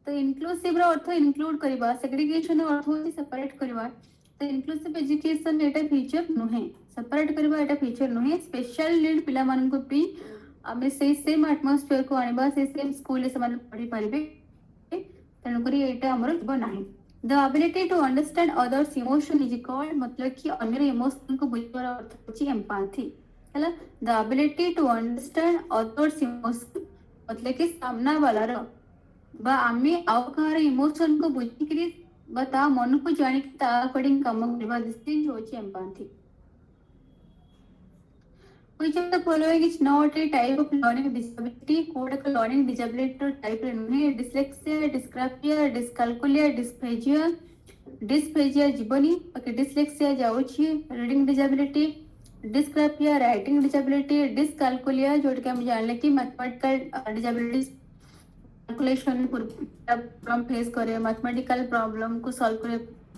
तो इनक्लूसिव रो अर्थ इंक्लूड करबा सेग्रीगेशन रो अर्थ होची सेपरेट करबा तो इनक्लूसिव एजुकेशन एटा फीचर नुहे सेपरेट करबा एटा फीचर नुहे स्पेशल नीड पिला मन को भी आमे से सेम एटमॉस्फेयर को आनिबा से सेम स्कूल से मन पढ़ी पारिबे तेणुक एटा हमर नाही the ability to understand others emotion is called मतलब कि अन्य इमोशन को बुझिबार अर्थ होची एम्पैथी हैला the ability to understand others emotion मतलब कि सामना वाला रो बा आमे आउ कार इमोशन को बुझिकरी बा ता मन को जानि कि ता अकॉर्डिंग काम करबा दिस होची empathy which of the following is not a type of learning disability code का learning disability type नहीं dyslexia dysgraphia dyscalculia dysphagia dysphagia जीवनी ओके dyslexia जाउची reading disability dysgraphia writing disability dyscalculia जोड़ के हम जानले कि mathematical disabilities calculation problem face करे मैथमेटिकल प्रॉब्लम को सॉल्व करे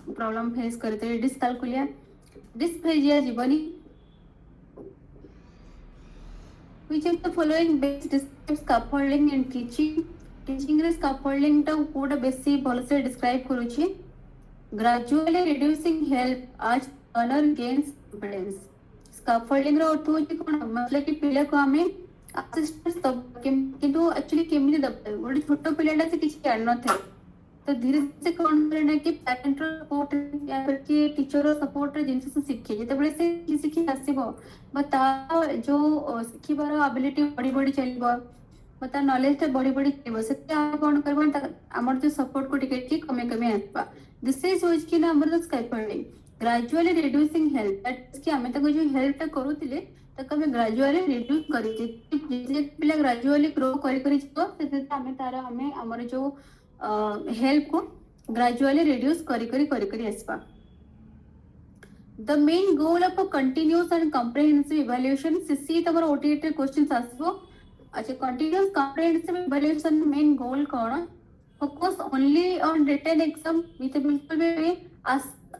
प्रॉब्लम फेस करते डिस्कैलकुलिया dysphagia जीवनी which of the following best describes scaffolding in teaching teaching रे scaffolding टा कोडा बेसी भलसे डिस्क्राइब करूची gradually reducing help as learner gains confidence scaffolding रो अर्थ होची कोन मतलब कि पिला को हमें असिस्टेंस दब किंतु एक्चुअली केमिति दब गोटे छोटो पिलाटा से किछि जान न थे तो धीरे से कौन करना कि पेरेंट सपोर्ट या फिर कि टीचर सपोर्ट रे जिनसे शिखे जेते बळे से शिखि आसीबो बता जो शिखिबार एबिलिटी बड़ी बड़ी चलिबो बता नॉलेज ता बड़ी बड़ी चलिबो सेते आ कोन करबो हमर जो सपोर्ट को टिकेट की कमे कमे आसबा दिस इज व्हिच कि ना हमर scaffolding gradually reducing help that कि हमें तो जो हेल्प ता करूतिले तो कमे ग्रेजुअली रिड्यूस करी जे पिला ग्रेजुअली ग्रो करी करी जो सेते हमें तारा हमें हमर जो हेल्प को ग्रेजुअली रिड्यूस करी आसबा the main goal of a continuous and comprehensive evaluation CC तमर ओटीटी क्वेश्चंस आसबो अच्छा continuous comprehensive evaluation main goal कोन focus only on written exam with बिल्कुल भी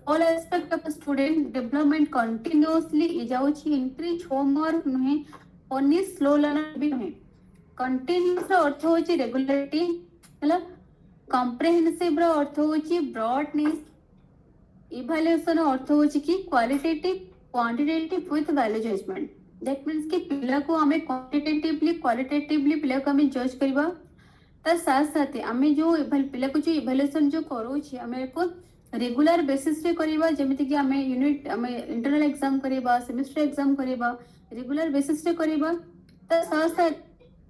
all aspect of student development continuously इजाउची इंक्रीज होमवर्क नहीं ओनली स्लो लर्नर भी नहीं कंटिन्यूअस अर्थ होची रेगुलरिटी मतलब कॉम्प्रिहेंसिव रो अर्थ होची ब्रॉडनेस इवैल्यूएशन अर्थ होची कि qualitative quantitative with value judgement that means कि पिला को हमें क्वांटिटेटिवली क्वालिटेटिवली पिला को हमें जज करबा त साथ साथ हमें जो पिला को जो इवैल्यूएशन जो करू छी हमें को रेगुलर बेसिस रे करबा जेमिति कि हमें यूनिट हमें इंटरनल एग्जाम करबा सेमेस्टर एग्जाम करबा रेगुलर बेसिस रे करबा त साथ साथ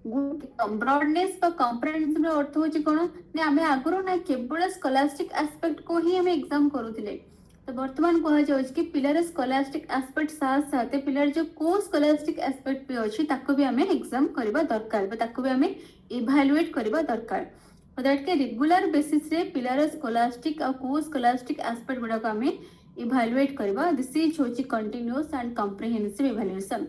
ब्रॉडनेस का कॉम्प्रिहेंसिव अर्थ होची कोन ने हमें आगरो ना केवल स्कॉलास्टिक एस्पेक्ट को ही हमें एग्जाम करूतिले तो वर्तमान कहा जाउछ कि पिलर स्कॉलास्टिक एस्पेक्ट साथ साथ पिलर जो को स्कॉलास्टिक एस्पेक्ट पे अछि ताको भी हमें एग्जाम करबा दरकार बा ताको भी हमें इवैल्यूएट करबा दरकार सो दैट के रेगुलर बेसिस रे पिलर स्कॉलास्टिक और को स्कॉलास्टिक एस्पेक्ट गुडा को हमें इवैल्यूएट करबा दिस इज होची continuous and comprehensive evaluation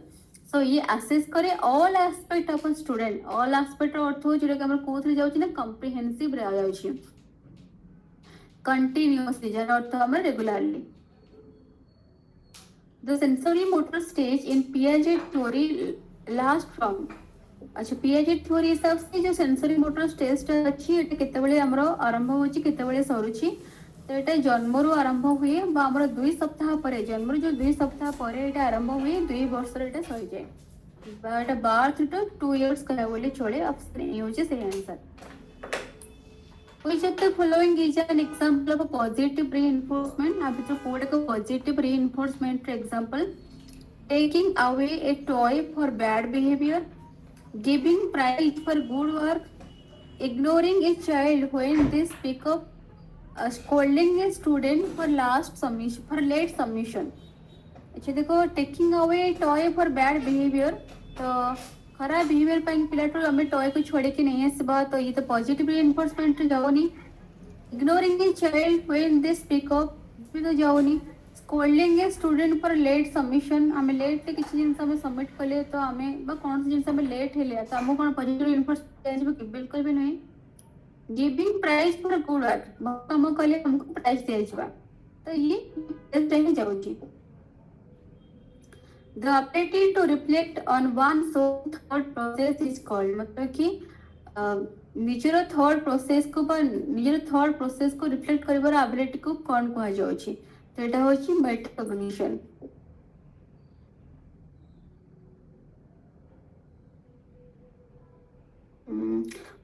so ये असेस करे all aspect of a student all aspect अर्थ हो जोटा हमर कोथरे जाउची ना कॉम्प्रिहेंसिव रे जाउची कंटीन्यूअसली जर अर्थ हमर regularly the sensory motor stage in पियाजे थ्योरी लास्ट फ्रॉम अच्छा पियाजे थ्योरी हिसाब से जो सेंसरी मोटर स्टेज अछि एटा केते बेले हमर आरंभ होची केते बेले सरुची तो ये जन्मरू आरंभ हुए आमर 2 सप्ताह पर जन्मरू जो 2 सप्ताह पर ये आरंभ हुए 2 वर्ष सरी जाए बार्थ टू 2 इयर्स कह बोले चले ऑप्शन ए होचे सही answer which of the following is an example of a positive reinforcement अब जो कोड का positive reinforcement for example taking away a toy for bad behavior giving prize for good work ignoring a child when they speak up scolding a student for late submission अच्छा देखो taking away toy for bad behaviour तो खराब behaviour ପାଇଁ ପିଲାଠୁ ଆମେ toy କୁ ଛଡେଇକି ନେଇ ଆସିବା ତ ये तो पॉजिटिव रिइंफोर्समेंट रे जाओनी ignoring a child when they speak up भी तो जाओनी scolding a student for late submission हमें लेट किसी जिन हमें सबमिट कले तो हमें बा कौन सी जिन हमें लेट हेले तो हमको कौन पॉजिटिव रिइंफोर्समेंट बिल्कुल भी नहीं giving prize for good work काम कले हमको प्राइज दिया जावा तो ये टेस्ट ही जाउची। The ability to reflect on one's own thought process is called, मतलब कि ନିଜର thought process को ବା ନିଜର thought process को reflect କରିବାର ability को କଣ କୁହାଯାଉଛି? ତ ଏଟା ହେଉଛି metacognition।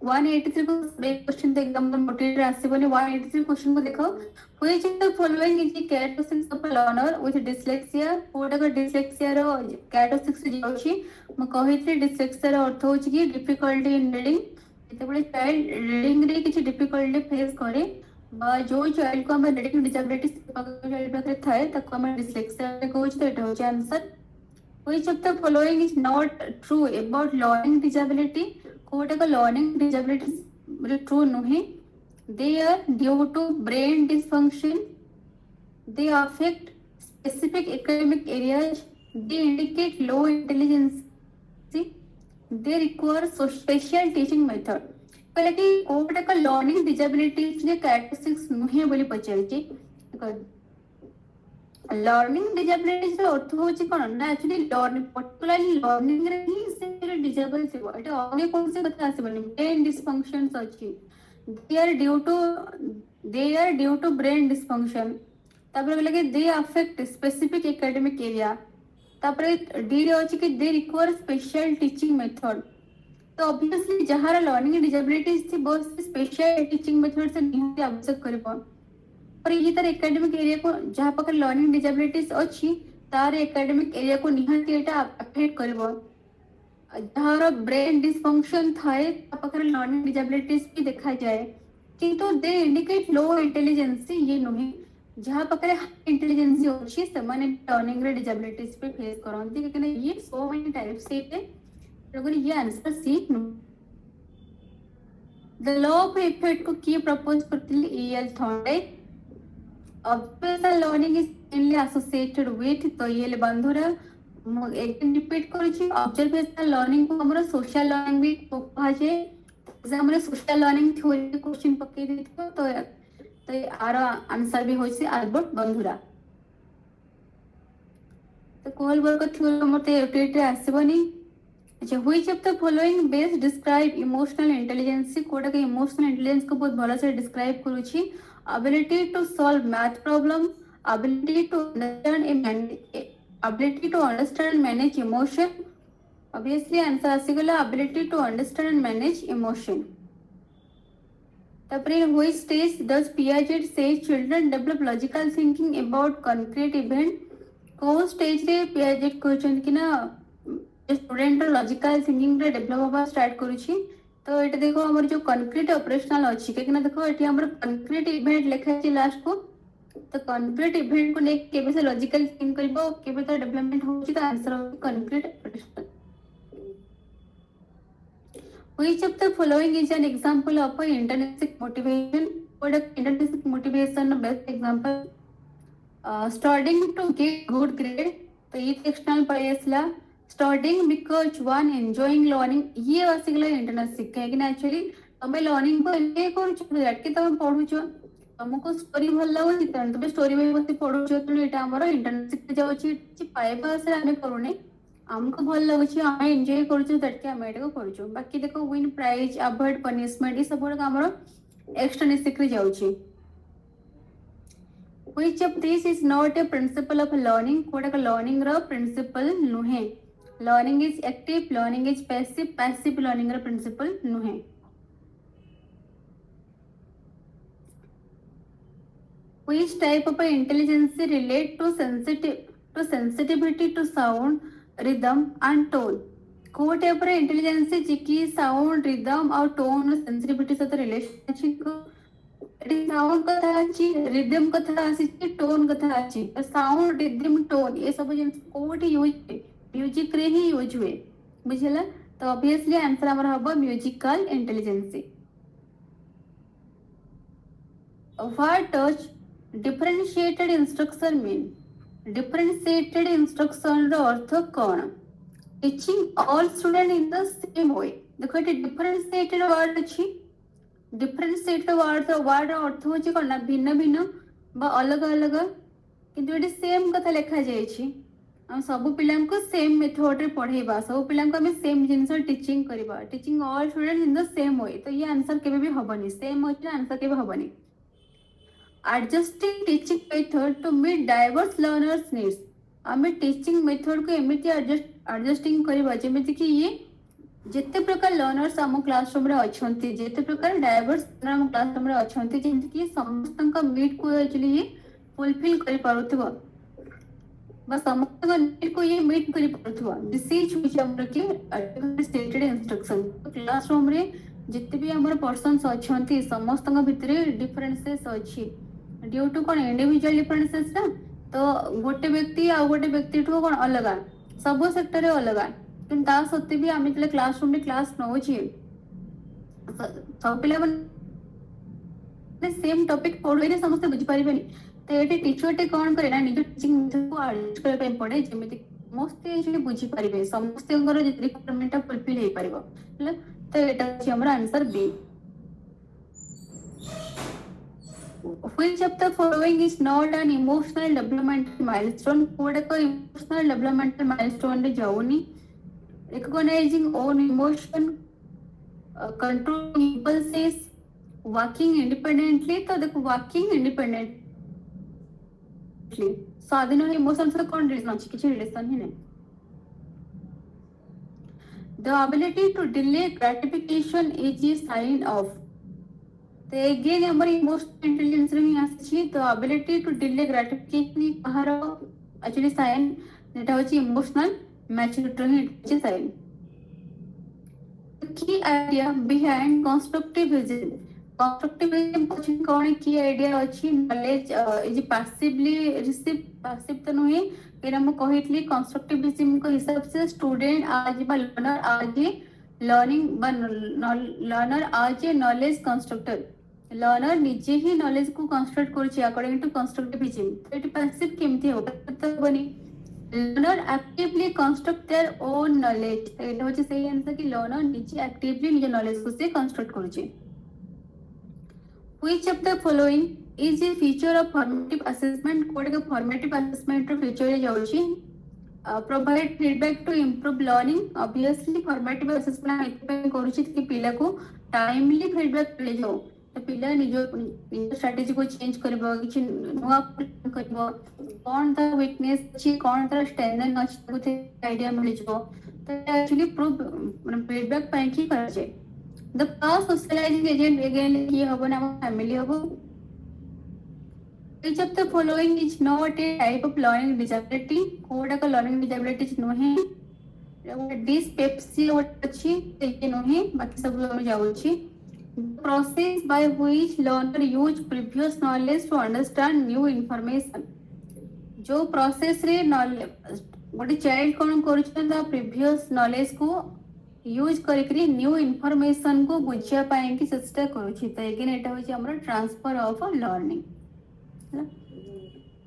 183 को ब्रेक क्वेश्चन तो एकदम मोटिवेटर आसीबनी। 183 क्वेश्चन को देखो, which of the following is the characteristics of a learner with dyslexia? Kota का dyslexia रो characteristics जाउची। म कहितले dyslexia रो अर्थ होची कि difficulty in reading। जेतेबेले चाइल्ड रीडिंग रे किछि डिफिकल्टी फेस करे बा जो चाइल्ड को हम रीडिंग डिसेबिलिटी चाइल्ड पाखे थाए ताको हम dyslexia रे कहउची। तो एटा होची answer. Which of the following is not true about learning disability? कोटा का learning disability true नुहे। They are due to brain dysfunction. They affect specific academic areas. They indicate low intelligence. They require special teaching method। कहले कि कोटा का learning disabilities ने characteristics नुहे बोली पचारची। Learning disability अर्थ होची कोन ना एक्चुअली लर्निंग पर्टिकुलरली लर्निंग रे ही से डिसेबल थिबो। एटा अन्य कोन से कथा आसीबनी। ब्रेन डिसफंक्शंस अछि। They are due to brain dysfunction. तापर लगे they affect specific academic area. तापर डी रे अछि कि they require special teaching method. तो ऑब्वियसली जहार लर्निंग डिसेबिलिटीज थी बस स्पेशल टीचिंग मेथड से निहाती आवश्यक करबो। और ये तार एकेडमिक एरिया को जहाँ पाकर लर्निंग डिसेबिलिटीज अच्छी तार एकेडमिक एरिया को निहाती एटा अफेक्ट करबो। जहार ब्रेन डिसफंक्शन थाए पाकर लर्निंग डिसेबिलिटीज भी देखा जाए किंतु दे इंडिकेट लो इंटेलिजेंस ये नुहे। जहाँ पाकर हाई इंटेलिजेंस अच्छी से माने लर्निंग रे डिसेबिलिटीज पे फेस करंती कि ये सो मेनी टाइप्स से लोगन ये आंसर सी नु। द लॉ ऑफ इफेक्ट को की प्रपोज करथिले EL Thorndike. Observational learning is mainly associated with, तो ये बंधुरा एक रिपीट करूची। ऑब्जर्वेशनल लर्निंग को हमरा सोशल लर्निंग भी कहा जाए। जैसे हमरा सोशल लर्निंग थ्योरी क्वेश्चन पके देथियो तो आर आंसर भी होइसे अल्बर्ट बंधुरा। तो कोहलबर्ग थ्योरी मते एप्टीट्यूड रे आसीबनी। अच्छा, which of the following best describe emotional intelligence? कोटा के इमोशनल इंटेलिजेंस को बहुत भलो से डिस्क्राइब करूची। ability to solve math problem, ability to understand and manage emotion। obviously answer आसीगला ability to understand and manage emotion। तापरे which stage does Piaget say children develop logical thinking about concrete event? को stage रे Piaget कहउछन कि ना student logical thinking रे develop होबा start करूची। तो ये देखो हमारे जो कंक्रीट ऑपरेशनल अच्छी कहीं देखो ये हमारे कंक्रीट इवेंट लिखा है लास्ट को। तो कंक्रीट इवेंट को लेके केबे से लॉजिकल थिंक करबो केबे तो डेवलपमेंट होची। तो आंसर हो concrete operational. Which of the following is an example of intrinsic motivation? What intrinsic motivation best example studying to get good grade. तो ये एक्सटर्नल पढ़ेसला studying because one enjoying learning ये आसीगला इंटरनेट कहीं ना एक्चुअली तुम learning को enjoy करूछ that कि तुम पढुछ तुमको स्टोरी भल लागुची तुम स्टोरी में बस पढुछ तो एटा हमर इंटरनेट सिख जाउची कि पाइबा से हमें करूने हमको भल लागुची हम एंजॉय करूछ दैट कि हम एटा को करूछ। बाकी देखो विन प्राइज अवॉइड पनिशमेंट ये सब हमर एक्सटर्नेट जाउची। Which of these is not a principle of learning? Kota का learning रो principle नुहे। Learning is active, learning is passive, passive learning रो principle नुहे। Which type of intelligence relate to sensitivity to sound, rhythm and tone? को type रो intelligence जिकी sound rhythm और tone sensitivity सहित relation अछि। साउंड कथा अछि, रिदम कथा अछि, टोन कथा अछि। साउंड रिदम टोन ये सब जिन कोठी यूज म्यूजिक रे ही यूज हुए बुझला। तो ऑब्वियसली आंसर हमर हबो musical intelligence. What does differentiated instruction mean? Differentiated instruction रो अर्थ कोन? Teaching all student in the same way. देखो ये डिफरेंशिएटेड वर्ड अछि। डिफरेंशिएटेड वर्ड अर्थ होची कोन ना भिन्न भिन्न बा अलग अलग किंतु ये सेम कथा लिखा जाइए हम सब पिला सेम मेथड रे पढ़ेबा सब पिला सेम जिनस टीचिंग करबा teaching all student in the same वे तो ये आंसर केबे भी हबनी सेम होइले आंसर केबे हबनी adjusting teaching method to meet diverse learners needs आमे टीचिंग मेथड को एमिति एडजस्टिंग करबा जेमिति कि ये जेते प्रकार लर्नर्स आम क्लासरूम रे अछंती जेते प्रकार डाइवर्स आम क्लासरूम रे अछंती जेमिति कि समस्त का मीट को एक्चुअली ये फुलफिल करि पारुथबो बा समस्त का नीड को ये मीट करि पारुथबो दिस इज व्हिच हमर के स्टेटेड इंस्ट्रक्शन क्लासरूम रे जिते भी हमर पर्सन्स अछंती समस्त का भितरे डिफरेंसेस अछि ड्यू टू कोन इंडिविजुअल डिफरेंसेस ना तो गोटे व्यक्ति आ गोटे व्यक्ति ठो कोन अलगा सब सेक्टर रे अलगा किंतु ता सत्ते भी आमे तले क्लासरूम रे क्लास नउछि सब पिला सेम टॉपिक पढोइले समस्त बुझि परिबेनी तो एटे टीचर टे कोन करे ना निज टीचिंग मेथड को एडजस्ट करे पे पड़े जेमिति समस्त एक्चुअली बुझि परिबे समस्त रिक्वायरमेंट फुलफिल हे परिबो तो एटा अछि हमर answer B Which of the following is not an emotional developmental milestone? कोडे को emotional developmental milestone रे जाऊनी recognizing own emotion, controlling impulses, working independently तो देखो working independently स्वाधीन इमोशन से कौन रिलेशन अछि किछि रिलेशन ही नहीं the ability to delay gratification is a sign of तो अगेन हमर इमोशनल इंटेलिजेंस रे ही आछि तो एबिलिटी टू डिले ग्रेटिफिकेशन कहार एक्चुअली साइन एटा होची इमोशनल मैच्योरिटी रे होची साइन की आइडिया बिहाइंड कंस्ट्रक्टिविज्म क्वेश्चन कोन की आइडिया अछि knowledge is passively receive passive तो नहीं फिर हम कहितली कंस्ट्रक्टिविज्म को हिसाब से स्टूडेंट आज बा लर्नर आज लर्नर आज ए नॉलेज कंस्ट्रक्टर लर्नर निजे ही नॉलेज को कंस्ट्रक्ट करछि अकॉर्डिंग टू कंस्ट्रक्टिविज्म तो इट पैसिव केमथि हो तो बनी learner actively construct their own knowledge तो इट होछि सही आंसर कि लर्नर निजे एक्टिवली निजे नॉलेज को से कंस्ट्रक्ट करछि which of the following is a feature of formative assessment कोड का फॉर्मेटिव असेसमेंट रो फीचर रे जाउछि provide feedback to improve learning obviously formative assessment एतपे करूछि कि पिला को टाइमली फीडबैक ले जाओ तो पिला निजो स्ट्रेटजी को चेंज करबो कि नुवा प्लान करबो कोन ता वीकनेस छी कोन ता स्ट्रेंथ अछि कुते आईडिया मिल जबो तो एक्चुअली प्रूव मतलब फीडबैक पाइ की कर जे द पास सोशलाइजिंग एजेंट अगेन की होबो ना फैमिली होबो which of the following is not a type of learning disability code का learning disability नोहे dyspepsia अछि ते नोहे बाकी सब हम जाउ छी process by which learner use previous knowledge to understand new information जो प्रोसेस रे गोटे चाइल्ड कोन करूछन प्रीवियस नॉलेज को यूज करके न्यू इनफॉरमेशन को बुझिया पाए कि चेष्टा करूछि तो अगेन एटा होछि हमर ट्रांसफर ऑफ लर्निंग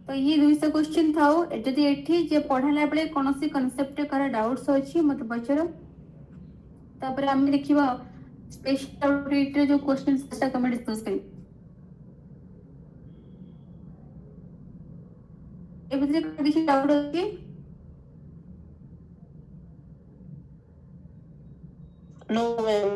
तो ये 200 क्वेश्चन थाओ जदि एठी जे पढ़ाला बेले कोनोसी कांसेप्ट कर डाउट्स अछि मत पचरो तापर हम देखिबा स्पेशल रिलेटेड जो क्वेश्चंस से हम डिस्कस करी ए बिजली किसी डाउट अछि नो मैम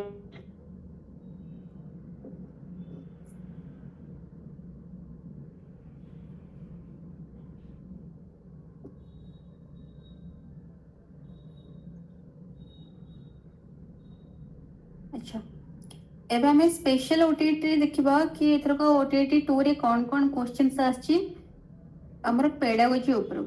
अच्छा एबे हमें स्पेशल ओटीटी देखिबा कि एथर को ओटीटी 2 रे कोन कोन क्वेश्चंस आछि हमर पेडागोजी ऊपर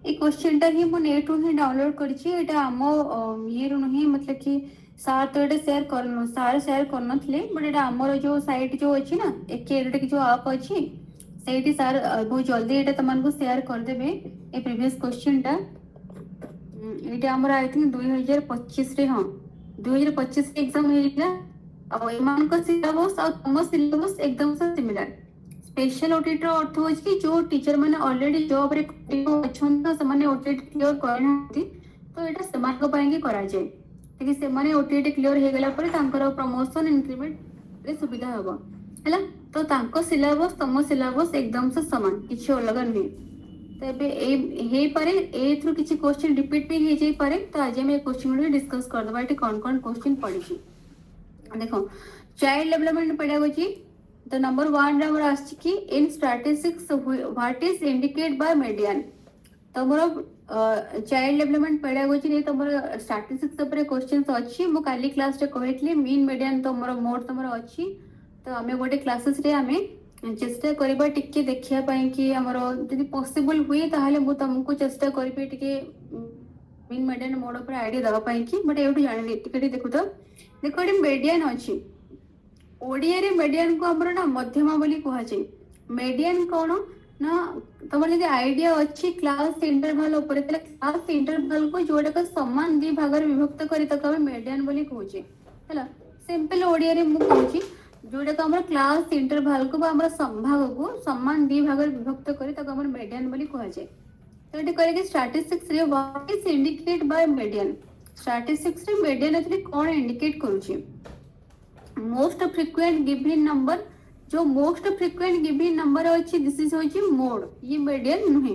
ये क्वेश्चन टा ही मो नेट रू ही डाउनलोड करछि एटा हम ये रू नहीं मतलब कि सार तो एटा शेयर करनो सार शेयर करनथले बट एटा हमर जो साइट जो अछि ना एक एटा कि जो ऐप अछि सेठी सार बहुत जल्दी एटा तमन को शेयर कर देबे ए प्रीवियस क्वेश्चन टा ଏଇଟା ଆମର ଆଇ ଥିଙ୍କ 2025 ରେ ହଁ 2025 ରେ ଏକ୍ଜାମ ହେଇଥିଲା ଆଉ ଏମାନଙ୍କ ସିଲାବସ୍ ଆଉ ତମ ସିଲାବସ୍ ଏକଦମ ସିମିଲାର। ସ୍ପେଶାଲ ଓଟିଟି ର ଅର୍ଥ ହଉଛି କି ଯୋଉ ଟିଚର ମାନେ ଅଲରେଡି ଜବ୍ ରେ ଅଛନ୍ତି ତ ସେମାନେ ଓଟିଟି କ୍ଲିୟର କରିନାହାନ୍ତି ତ ଏଇଟା ସେମାନଙ୍କ ପାଇଁ ହିଁ କରାଯାଏ ଟିକେ ସେମାନେ ଓଟିଟି କ୍ଲିୟର ହେଇଗଲା ପରେ ତାଙ୍କର ପ୍ରମୋସନ ଇନକ୍ରିମେଣ୍ଟ ରେ ସୁବିଧା ହବ ହେଲା। ତ ତାଙ୍କ ସିଲାବସ୍ ତମ ସିଲାବସ୍ ଏକଦମ ସେ ସମାନ କିଛି ଅଲଗା ନୁହେଁ। ତ ଏବେ ଏଇ ହେଇପାରେ ଏଇଥିରୁ କିଛି କ୍ୱେଶ୍ଚିନ୍ ରିପିଟ୍ ବି ହେଇଯାଇପାରେ ତ ଆଜି ଆମେ ଏ କ୍ୱେଶ୍ଚିନ୍ ଗୁଡିକ ଡିସ୍କସ୍ କରିଦବା ଏଠି କଣ କଣ କ୍ୱେଶ୍ଚିନ୍ ପଡିଛି। ଦେଖ ଚାଇଲ୍ଡ ଡେଭଲପमेଣ୍ଟ ପେଡାଗୋଜି ତ ନंबर 1 ରେ ଆମର ଆସିଛି କି in statistics what is indicate by median. ତମର ଚାଇଲ୍ଡ ଡେଭଲପमेंट पेडागोजी रे तमरो स्टैटिस्टिक्स ऊपर क्वेश्चंस अछि मु काली क्लास रे कहैतली मीन मीडियन तमरो मोड तमरो अछि तो आमे गोटे क्लासेस रे आमे चेष्टा करबा टिके देखिया पई कि हमरो यदि पॉसिबल हुए ताहले मु तुमको चेष्टा करबी टिके मीन मीडियन मोड ऊपर आईडिया दवा पई कि बट एउठी जानि टिके देखु तो देखो एटी मीडियन अछि ओडिया रे मीडियन को हमरो ना मध्यमा बोली कहै छै। मीडियन कोन ना तमर यदि आईडिया अछि क्लास इंटरवल ऊपर तले क्लास इंटरवल को जोड़ा का समान दी भाग रे विभक्त करी तक हम मीडियन बोली कहै छै हैला। सिंपल ओडिया रे मु कहै छी जोड़ा का हमर क्लास इंटरवल को हमर संभाग को समान दी भाग रे विभक्त करी तक हमर मीडियन बोली कहै छै। तो एटी करे कि स्टैटिस्टिक्स रे what is indicate bye median. Statistics रे मीडियन एक्चुअली कोन इंडिकेट करू छी मोस्ट फ्रीक्वेंट गिवन नंबर जो मोस्ट फ्रीक्वेंट गिवन नंबर अछि दिस इज होची मोड ये मीडियन नुहे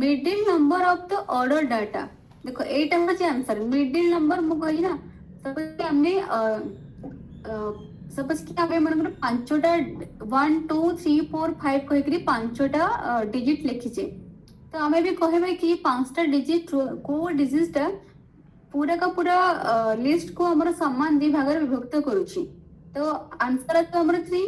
middle number of the order data. देखो एटा होची आंसर मिडिल नंबर मु कहि ना सपोज कि हमने सपोज कि हमें मन पांचटा 1 2 3 4 5 कहि करी पांचटा डिजिट लिखि छे तो हमें भी कहबे कि पांचटा डिजिट को डिजिट टा पूरा का पूरा लिस्ट को हमर समान दी भाग रे विभक्त करूची तो आंसर तो हमर 3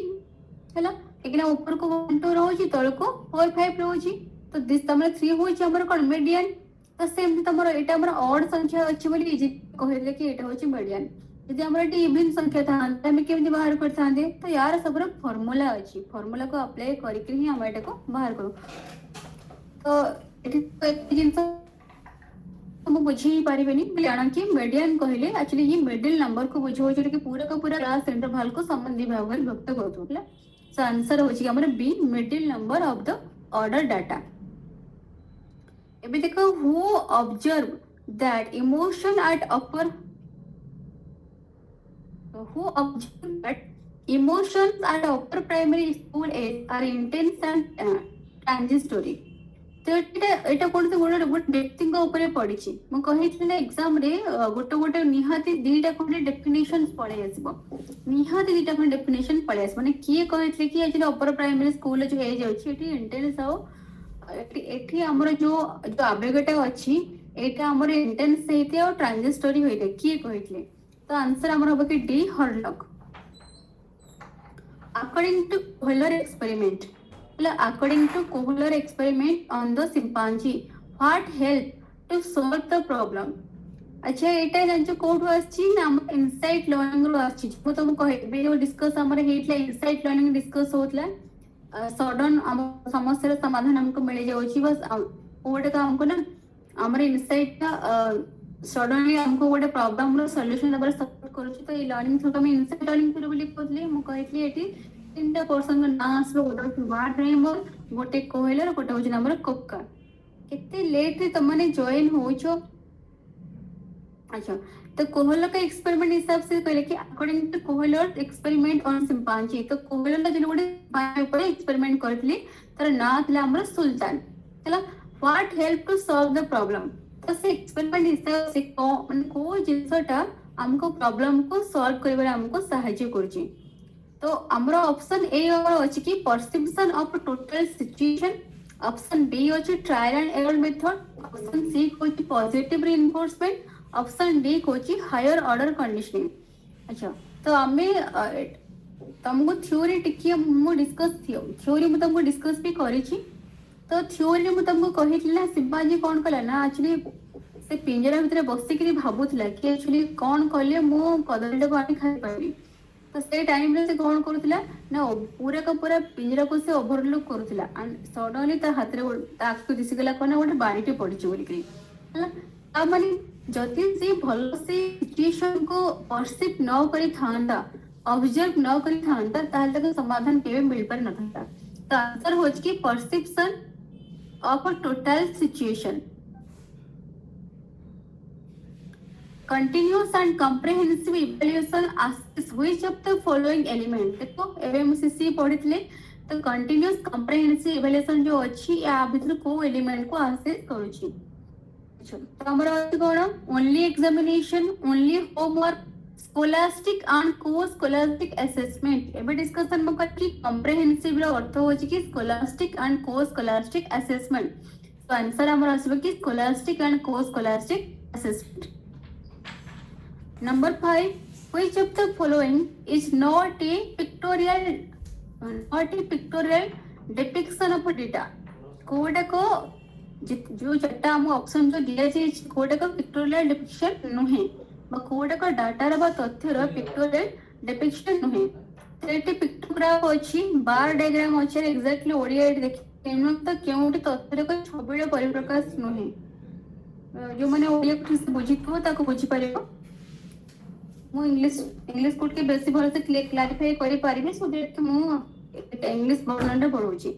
हैला लेकिन ऊपर को 1 2 रहउची तळ को 4 5 रहउची तो दिस तमरे 3 होची हमर कोन मीडियन तो सेम तमर एटा हमर ऑड संख्या अछि बोली इजी कहले कि एटा होची मीडियन। यदि हमर एटी इवन संख्या था त हम केमि बाहर कर थांदे तो यार सबरो फार्मूला अछि फार्मूला को अप्लाई करके ही हम एटा को बाहर करू। तो एटी तो एक जिंस हम बुझी पारिबेनी जाना कि मीडियन कहले एक्चुअली ये मिडिल नंबर को बुझो जे कि पूरा का पूरा क्लास इंटरवल को संबंधी भाग में विभक्त करथु होला। सो आंसर होची हमर B middle number of the order data. एबे देखो who observe that emotion at upper who observe that emotions at upper primary school age are intense and transitory. तो एटा कोन से गोटे व्यक्ति ऊपर पड़ी मु कही एग्जाम रे गोटे गोटे निहाती दीटा कोन डेफिनेशन पळे आसीबो निहाती दीटा कोन डेफिनेशन पळे आस माने किए कहले कि एक्चुअली अपर प्राइमरी स्कूल जो एज अछि एटी इंटेंस आओ एठी हमर जो जो आवेगटा अछि एटा हमर इंटेंस हेते और ट्रांजिटोरी होइते किए कहले तो आंसर हमर होबो कि D Hurlock. According to Kohler experiment according to Kohler experiment on the chimpanzee what helped to solve the problem। अच्छा एटा जानचो कोड आछि ना हम इनसाइट लर्निंग रो आछि मु तुम कहबे जो डिस्कस हमर हेतला इनसाइट लर्निंग डिस्कस होतला सडन हम समस्या समाधान हमको मिल जाउछि बस ओटा का हमको ना हमर इनसाइट का सडनली हमको गोटे प्रॉब्लम रो सॉल्यूशन दबर सपोर्ट करूछि तो ए लर्निंग थ्रू हम इनसाइट लर्निंग थ्रू बोली कहतले मु कहतली एटी तीनटा पर्सन ना आसलो गोटे वार्ड रेमर गोटे कोहलर गोटे होची नंबर कोक्का केते लेट रे तमने जॉइन होछो। अच्छा तो कोहलर का एक्सपेरिमेंट हिसाब से कहले कि according to Kohler experiment on chimpanzee तो कोहलर का जो गोटे पाए ऊपर एक्सपेरिमेंट करथली तार ना थला हमर सुल्तान हला what help to solve the problem तो से एक्सपेरिमेंट हिसाब से को जिंसटा हमको प्रॉब्लम को सॉल्व करबे हमको सहायता करछि। तो हमरो ऑप्शन ए अछि कि perception of total situation option B अछि trial and error method option C अछि पॉजिटिव रिइंफोर्समेंट ऑप्शन डी अछि हायर ऑर्डर कंडीशनिंग। अच्छा तो हमें तुमको थ्योरी टिके मु डिस्कस थ्योरी मु तुमको डिस्कस भी करी छी तो थ्योरी मु तुमको कहितली ना शिवाजी कोन कला ना एक्चुअली से पिंजरा भीतर बसिकरी भाबुतला कि एक्चुअली कोन कले मु कदलीटा को आनी खाइ पाबी तो से टाइम रे से कोन करूतला ना पूरा का पूरा पिंजरा को से ओवरलुक करूतला एंड सडनली ता हाथ रे ताक को दिसी गला कोना गोटे बारीटे पडिछ बोली करी हला ता माने जदि से भल से सिचुएशन को परसीव न करी थांता, ऑब्जर्व न करी थांता, ताहले ताको समाधान केबे मिल पारि न थांता। तो आंसर हो कि perception of a total situation. Continuous and comprehensive evaluation asks which of the following element। देखो एबे हम सीसी पढ़ितले तो कंटीन्यूअस कॉम्प्रिहेंसिव इवैल्यूएशन जो अछि या भितर को एलिमेंट को असेस करूची। तो हमर अछि कोन only examination, only homework, scholastic and co scholastic assessment. एबे डिस्कशन म करछि कॉम्प्रिहेंसिव रो अर्थ होछि कि scholastic and co scholastic assessment. तो आंसर हमर आसीबो कि scholastic and co scholastic assessment. Number 5, which of the following is not a pictorial depiction of data। कोडा को जो चट्टा हम ऑप्शन जो दिया जाय कोडा को पिक्टोरियल डिपिक्शन नहे बा कोडा को डाटा रे बा तथ्य रो पिक्टोरियल डिपिक्शन नहे। एटी पिक्टोग्राफ अछि, बार डायग्राम अछि, एग्जैक्टली ओडिया देखिनो तो केउटी तथ्य को छबिर परिप्रकाश नहे। जो माने ओडिया को ठीक से बुझितो ताको बुझि परिबो। मु इंग्लिश कोड के बेसी भल से क्लैरिफाई करि परिबे सो दैट कि मु इंग्लिश वर्णन रे पढौची।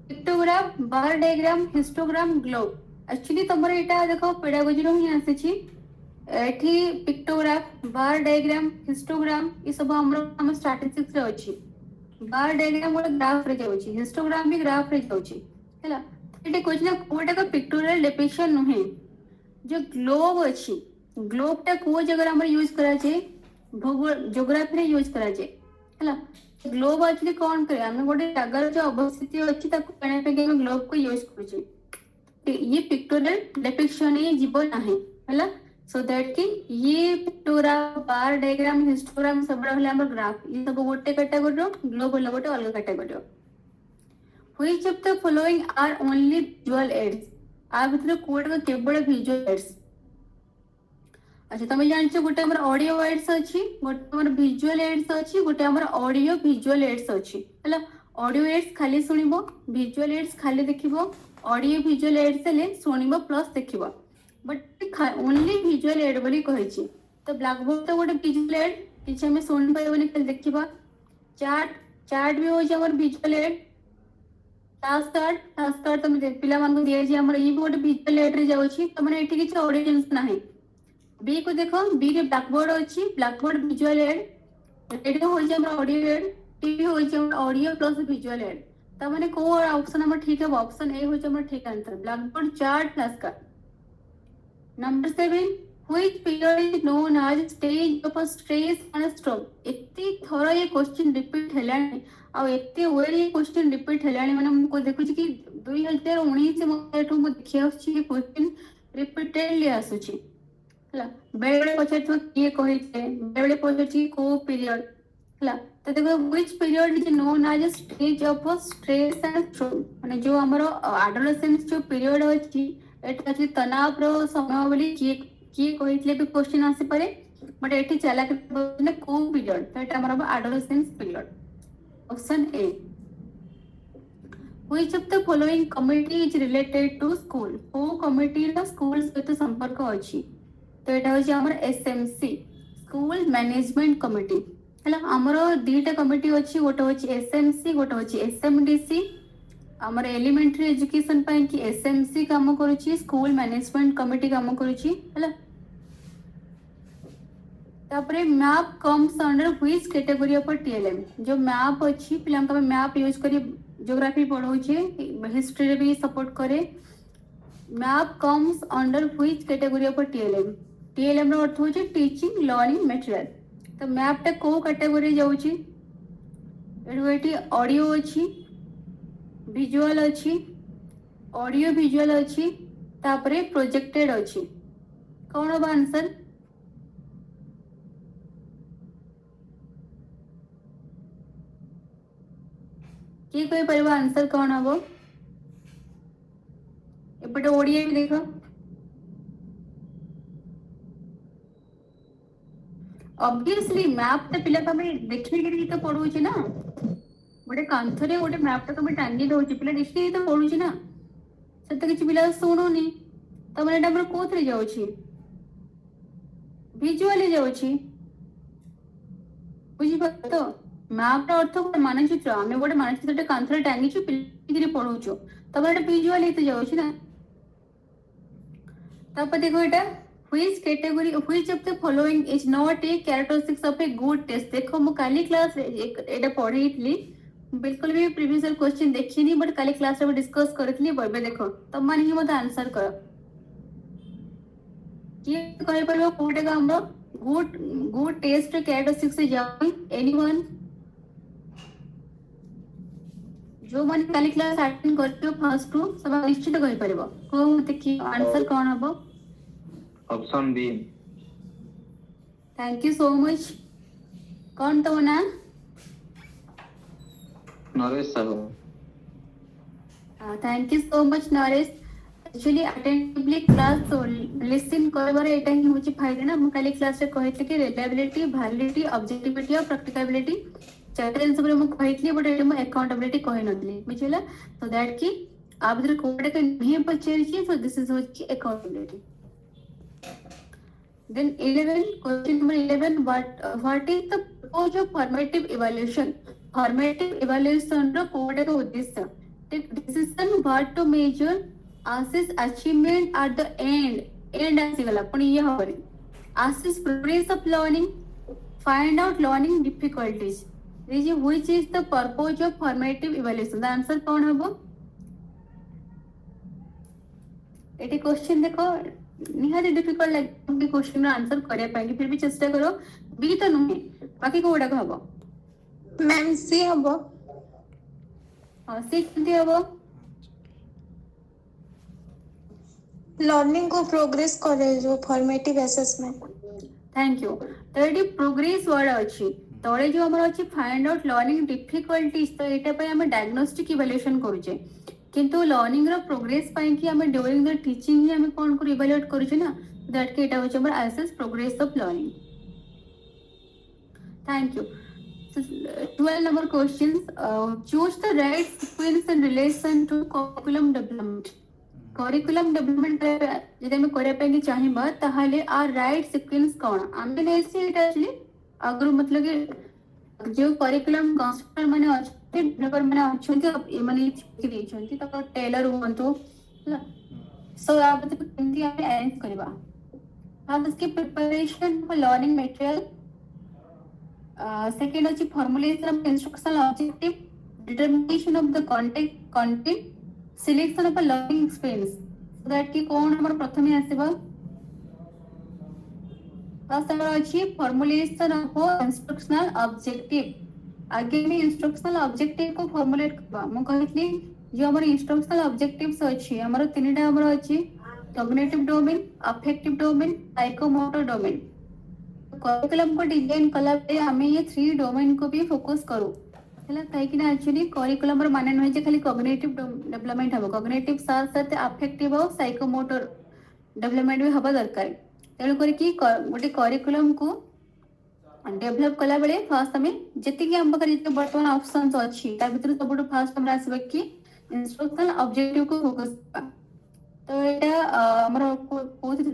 पिक्टोग्राफ, बार डायग्राम, हिस्टोग्राम, ग्लोब। एक्चुअली तमर एटा देखो पेडागोजी रो ही आसे छी। एठी पिक्टोग्राफ, बार डायग्राम, हिस्टोग्राम ई सब हम स्टैटिस्टिक्स रे अछि। बार डायग्राम गोटे ग्राफ रे जाउची, हिस्टोग्राम भी ग्राफ रे जाउची हैला। एटे क्वेश्चन कोटा का पिक्टोरियल डिपिक्शन नहे। जो ग्लोब अछि, ग्लोब टा को जगह हमर यूज करा जे भूगोल ज्योग्राफी रे यूज करा जे हैला। ग्लोब एक्चुअली कोन करे हम गोटे जगह जो अवस्थिति अछि ताको कहने पे हम ग्लोब को यूज करू जे। ये पिक्टोरियल डिपिक्शन ही जीव नाही हैला। सो दैट कि ये पिक्टोग्राफ, बार डायग्राम, हिस्टोग्राम सब रहले हमर ग्राफ, ये सब गोटे कैटेगरी रो, ग्लोब वाला गोटे अलग कैटेगरी रो। Which of the following are only visual aids. आ भितर कोड केवल विजुअल एड्स। अच्छा तुम जानছো गोटे हमर ऑडियो एड्स अछि, गोटे हमर विजुअल एड्स अछि, गोटे हमर ऑडियो विजुअल एड्स अछि हैला। ऑडियो एड्स खाली सुनिबो, विजुअल एड्स खाली देखिबो। ऑडियो विजुअल एड्स ले सुनिबो प्लस देखिबो, बट ओनली विजुअल एड बोली कहै छी। तो ब्लैक बोर्ड तो गोटे विजुअल एड किछ हम सुन पाइबोनी खाली देखिबा। चार्ट भी हो जे हमर विजुअल एड। टास्क कार्ड तुम पिला मान को दिया जे हमर ई गोटे विजुअल एड रे जाउ छी। त माने एठी किछ ऑडियो जिंस नाही। बी को देखो, बी रे ब्लैक बोर्ड अछि, black board visual add. Radio हो जे हमर ऑडियो एड, टीवी हो जे हमर ऑडियो प्लस विजुअल एड। त माने को ऑप्शन हमर ठीक है, ऑप्शन ए हो जे हमर ठीक answer black board, chart, flash card. Number 7, which period is known as stage of a stress and stroke. एते थोड़ा ये क्वेश्चन रिपीट हेलानी आ एते वेल ये क्वेश्चन रिपीट हेलानी माने हमको देखु छी कि 2019 से मो देखिया छी ये क्वेश्चन रिपीटेडली आसुची हला। बेले बेले पचार किए कहिते, बेले बेले पचार को पीरियड हला। तो देखो which period is known as a stage of stress and stroke. माने जो हमरो एडोलेसेंस जो पीरियड अछि एटा अछि तनाव रो समय बोली किए कहितले भी क्वेश्चन आसी पारे, बट एठी चला के बोले को पीरियड तो एटा हमरो adolescence period. Option A. Which of the following committee is related to school. को कमिटी रो स्कूल सहित संपर्क अछि। तो एटा हो हमर एसएमसी, स्कूल मैनेजमेंट कमिटी हला। हमरो दीटा कमिटी अछि, गोटे होछि एसएमसी, गोटे होछि एसएमडीसी। हमर एलिमेंटरी एजुकेशन पय कि एसएमसी काम करूछि, स्कूल मैनेजमेंट कमिटी काम करूछि हला। तापरे map comes under which category of TLM. जो मैप अछि पिला हम मैप यूज करी ज्योग्राफी पढौछि, हिस्ट्री रे भी सपोर्ट करे। Map comes under which category of TLM. TLM रो अर्थ होछि टीचिंग लर्निंग मटेरियल। तो मैप टा को कैटेगरी जाउछि। एडुएटी ऑडियो अछि, विजुअल अछि, ऑडियो विजुअल अछि, तापरे प्रोजेक्टेड अछि। कोन हो आंसर। की कोई परिबा आंसर कोन हो। एपटे ओडिया भी देखो। ऑब्वियसली मैप ता पिला तमे देखि के तो पढौछि ना। गोटे कांथरे गोटे मैप ता तमे टांगी दउछि, पिला देखि तो पढौछि ना। से तो किछ पिला सुनुनी। तो मैंने डबल कोथरे जाउची विजुअली जाउची बुझी तो मैप रो अर्थ को मानचित्र आमे गोटे मानचित्र कांथरे टांगी छु पिलिगिरी पढौछु तब एटा विजुअली तो जाउची ना तब देखो एटा which category which of the following is not a characteristics of a good test देखो मु काली क्लास एटा पढैतली बिल्कुल भी प्रीवियस क्वेश्चन देखिनी बट काली क्लास रे डिस्कस करथली बबे देखो तब माने ही मत आंसर कर ये कहे परबो कोटे का हमरो गुड गुड टेस्ट कैरेक्टरिस्टिक्स से जाओ एनीवन जो माने काली क्लास अटेंड करतो फर्स्ट टू सब निश्चित कहि परबो को मते की आंसर कोन हबो option B thank you so much कौन तो ना नरेश साहब thank you so much Naresh actually attentively class listen करबार एटा ही होची फायदा ना हम काली क्लास रे कहितले कि रिलायबिलिटी वैलिडिटी ऑब्जेक्टिविटी और प्रैक्टिकबिलिटी चार्टर सब रे हम कहितली बट एटा हम अकाउंटेबिलिटी कहि नथली बुझिला सो दैट कि आप जर कोडे के नहीं पचेर छी सो दिस इज होची accountability then 11 question number 11 what is the purpose of formative evaluation ro code का उद्देश्य take decision what to measure assess achievement at the end आसीगला पण ये हबरे assess progress of learning find out learning difficulties this is which is the purpose of formative evaluation the answer कौन हबो eighty question देखो निहाती difficult लगे question रो answer करे पाएंगे फिर भी चेष्टा करो बी तो नुहे बाकी कोडा को हबो मैम सी हबो हां सी किंती हबो लर्निंग को प्रोग्रेस करे जो फॉर्मेटिव असेसमेंट थैंक यू तो एटी प्रोग्रेस वर्ड अछि तळे जो हमर अछि फाइंड आउट लर्निंग डिफिकल्टीज तो एटा पे हम डायग्नोस्टिक इवैल्यूएशन करूचे किंतु लर्निंग रो प्रोग्रेस पाई कि हम ड्यूरिंग द टीचिंग ही हम कोन को इवैल्यूएट करूचे ना दैट के एटा होचे हमर assess progress of learning thank you 12 number questions choose the right sequence in relation to curriculum development जदि हम करे पे कि चाहिबा ताहाले आ राइट सीक्वेंस कोन आमे नै से एटा एक्चुअली अगर मतलब कि जो करिकुलम कंस्ट्रक्टर माने अछि डेवलपर माने अछंती ए माने कि दै छंती त टेलर हुंतु सो आप केमती आमे अरेंज करबा हम इसके preparation for learning material second अछि formulation of instructional objective determination of the content selection of a learning experience so that कि कोन हमर प्रथमे आसीबा फर्स्ट हमर अछि फॉर्मुलेशन ऑफ इंस्ट्रक्शनल ऑब्जेक्टिव आगे में इंस्ट्रक्शनल ऑब्जेक्टिव को फॉर्मुलेट करबा म कहतली जो हमर इंस्ट्रक्शनल ऑब्जेक्टिव्स अछि हमर तीनटा हमर अछि cognitive domain affective domain psychomotor domain curriculum को डिजाइन कला पे हमें ये 3 डोमेन को भी फोकस करू हला काहे कि ना एक्चुअली करिकुलम रो माने नै जे खाली कॉग्निटिव डेवलपमेंट हबो कॉग्निटिव साथ साथ अफेक्टिव और साइकोमोटर डेवलपमेंट भी हबा दरकार तेणु करी कि गोटे करिकुलम को डेवलप कला बेले फर्स्ट हमें जति कि हम पाखरे जति वर्तमान ऑप्शंस अछि ता भीतर सबटो फर्स्ट हमरा आसीबा कि इंस्ट्रक्शनल ऑब्जेक्टिव को फोकस करबा तो एटा हमर कोथि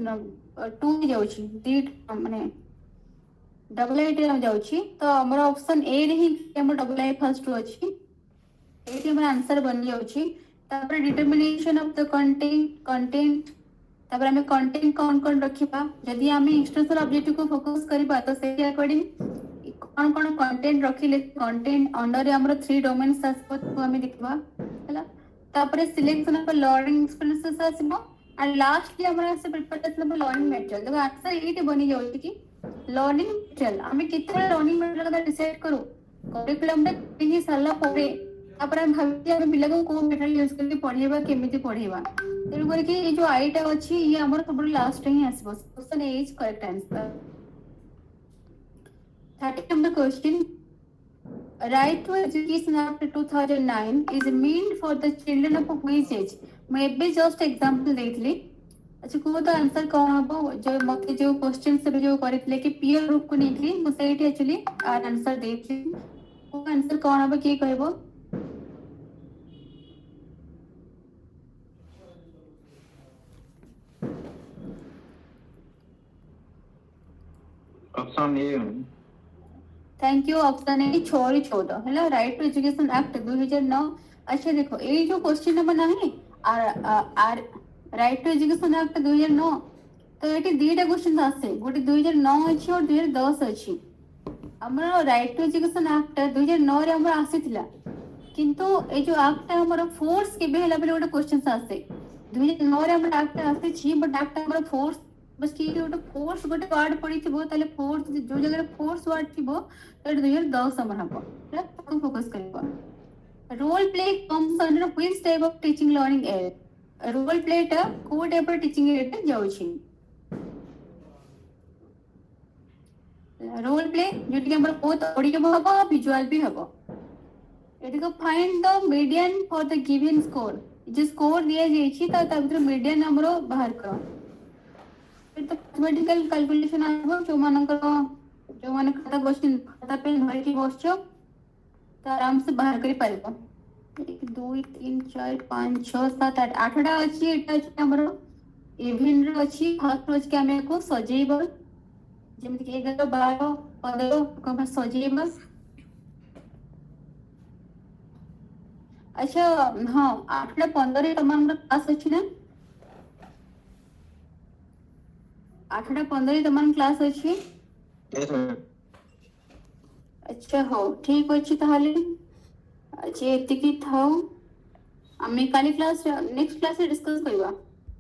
2 जाउछि दी माने डबल आई टी जाउछि तो हमर ऑप्शन ए रे ही हमर डबल आई फर्स्ट रो अछि एटी हमर आंसर बन जाउछि तापर डिटरमिनेशन ऑफ द कंटेंट तापर हमें कंटेंट कौन रखिबा यदि हमें इंस्ट्रक्शनल ऑब्जेक्टिव को फोकस करबा तो से अकॉर्डिंग कौन कंटेंट रखिले कंटेंट अंडर हमर 3 डोमेन्स आसपत को हमें देखबा हला तापर सिलेक्शन ऑफ लर्निंग एक्सपीरियंसेस आसीबो एंड लास्टली हमरा से प्रिपरेशन ऑफ लर्निंग मटेरियल देखो आंसर एटी बनी जाउछि कि लर्निंग मटेरियल हमें कितना लर्निंग मटेरियल का डिसाइड करू करिकुलम रे ही सरला परे तापर हम भाबी हम पिला को कोन मटेरियल यूज करके पढेबा केमिति पढेबा तेणु कर कि ये जो आईटा अछि ये हमर सब लास्ट ही आसीबो option A is correct answer 30 number question right to education act 2009 is meant for the children of which age मैं भी जस्ट एग्जांपल देथली अच्छा को तो आंसर कौन हबो जो मते जो क्वेश्चन सब जो करथले कि पीयर ग्रुप को नेथली मु सेठी एक्चुअली आंसर देथली को आंसर कौन हबो के कहबो option A thank you option A 6 ରୁ 14 ହେଲା राइट टू एजुकेशन एक्ट 2009। अच्छा देखो ये जो क्वेश्चन नंबर नाही are right to education act 2009 तो ये दीटा क्वेश्चन आसे गोटे 2009 अछि और 2010 अछि। हमर राइट टू एजुकेशन एक्ट 2009 रे हमर आसीथिला किंतु ए जो एक्ट हमर फोर्स के बेला बेले गोटे क्वेश्चन आसे 2009 रे हमर एक्ट आसे छी बट एक्ट हमर फोर्स बस कि गोटे फोर्स गोटे वर्ड पड़ी थिबो ताले फोर्स जो जगह फोर्स वर्ड थिबो तो 2010 हमर हबो ହେଲା ताको फोकस करबो। Role play comes under which type of teaching learning aid role play टा को टाइप ऑफ टीचिंग एड रे जाउ छी। रोल प्ले जो कि हमर बहुत ऑडियो हबो विजुअल भी हबो। एटी को find the median for the given score J score दिया जाई छी ता भीतर मीडियन हमरो बाहर करो। फिर तो मैथमेटिकल कैलकुलेशन आबो जो माने खाता क्वेश्चन खाता पे धर के बसछो तो आराम से बाहर करी पारिबो। 1 2 3 4 5 6 7 8 आठटा अछि एटा अछि हमरो इवन रो अछि फर्स्ट रोज के हमें को सजेइबो जेमति कि 11 12 15 को हम सजेइबो। अच्छा हाँ 8टा 15 तमाम क्लास अछि ना 8टा 15 तमाम क्लास अछि। यस मैम अच्छा हो ठीक अछि ताहले आज एतिकी थाओ आमे काली क्लास नेक्स्ट क्लास रे डिस्कस करबा।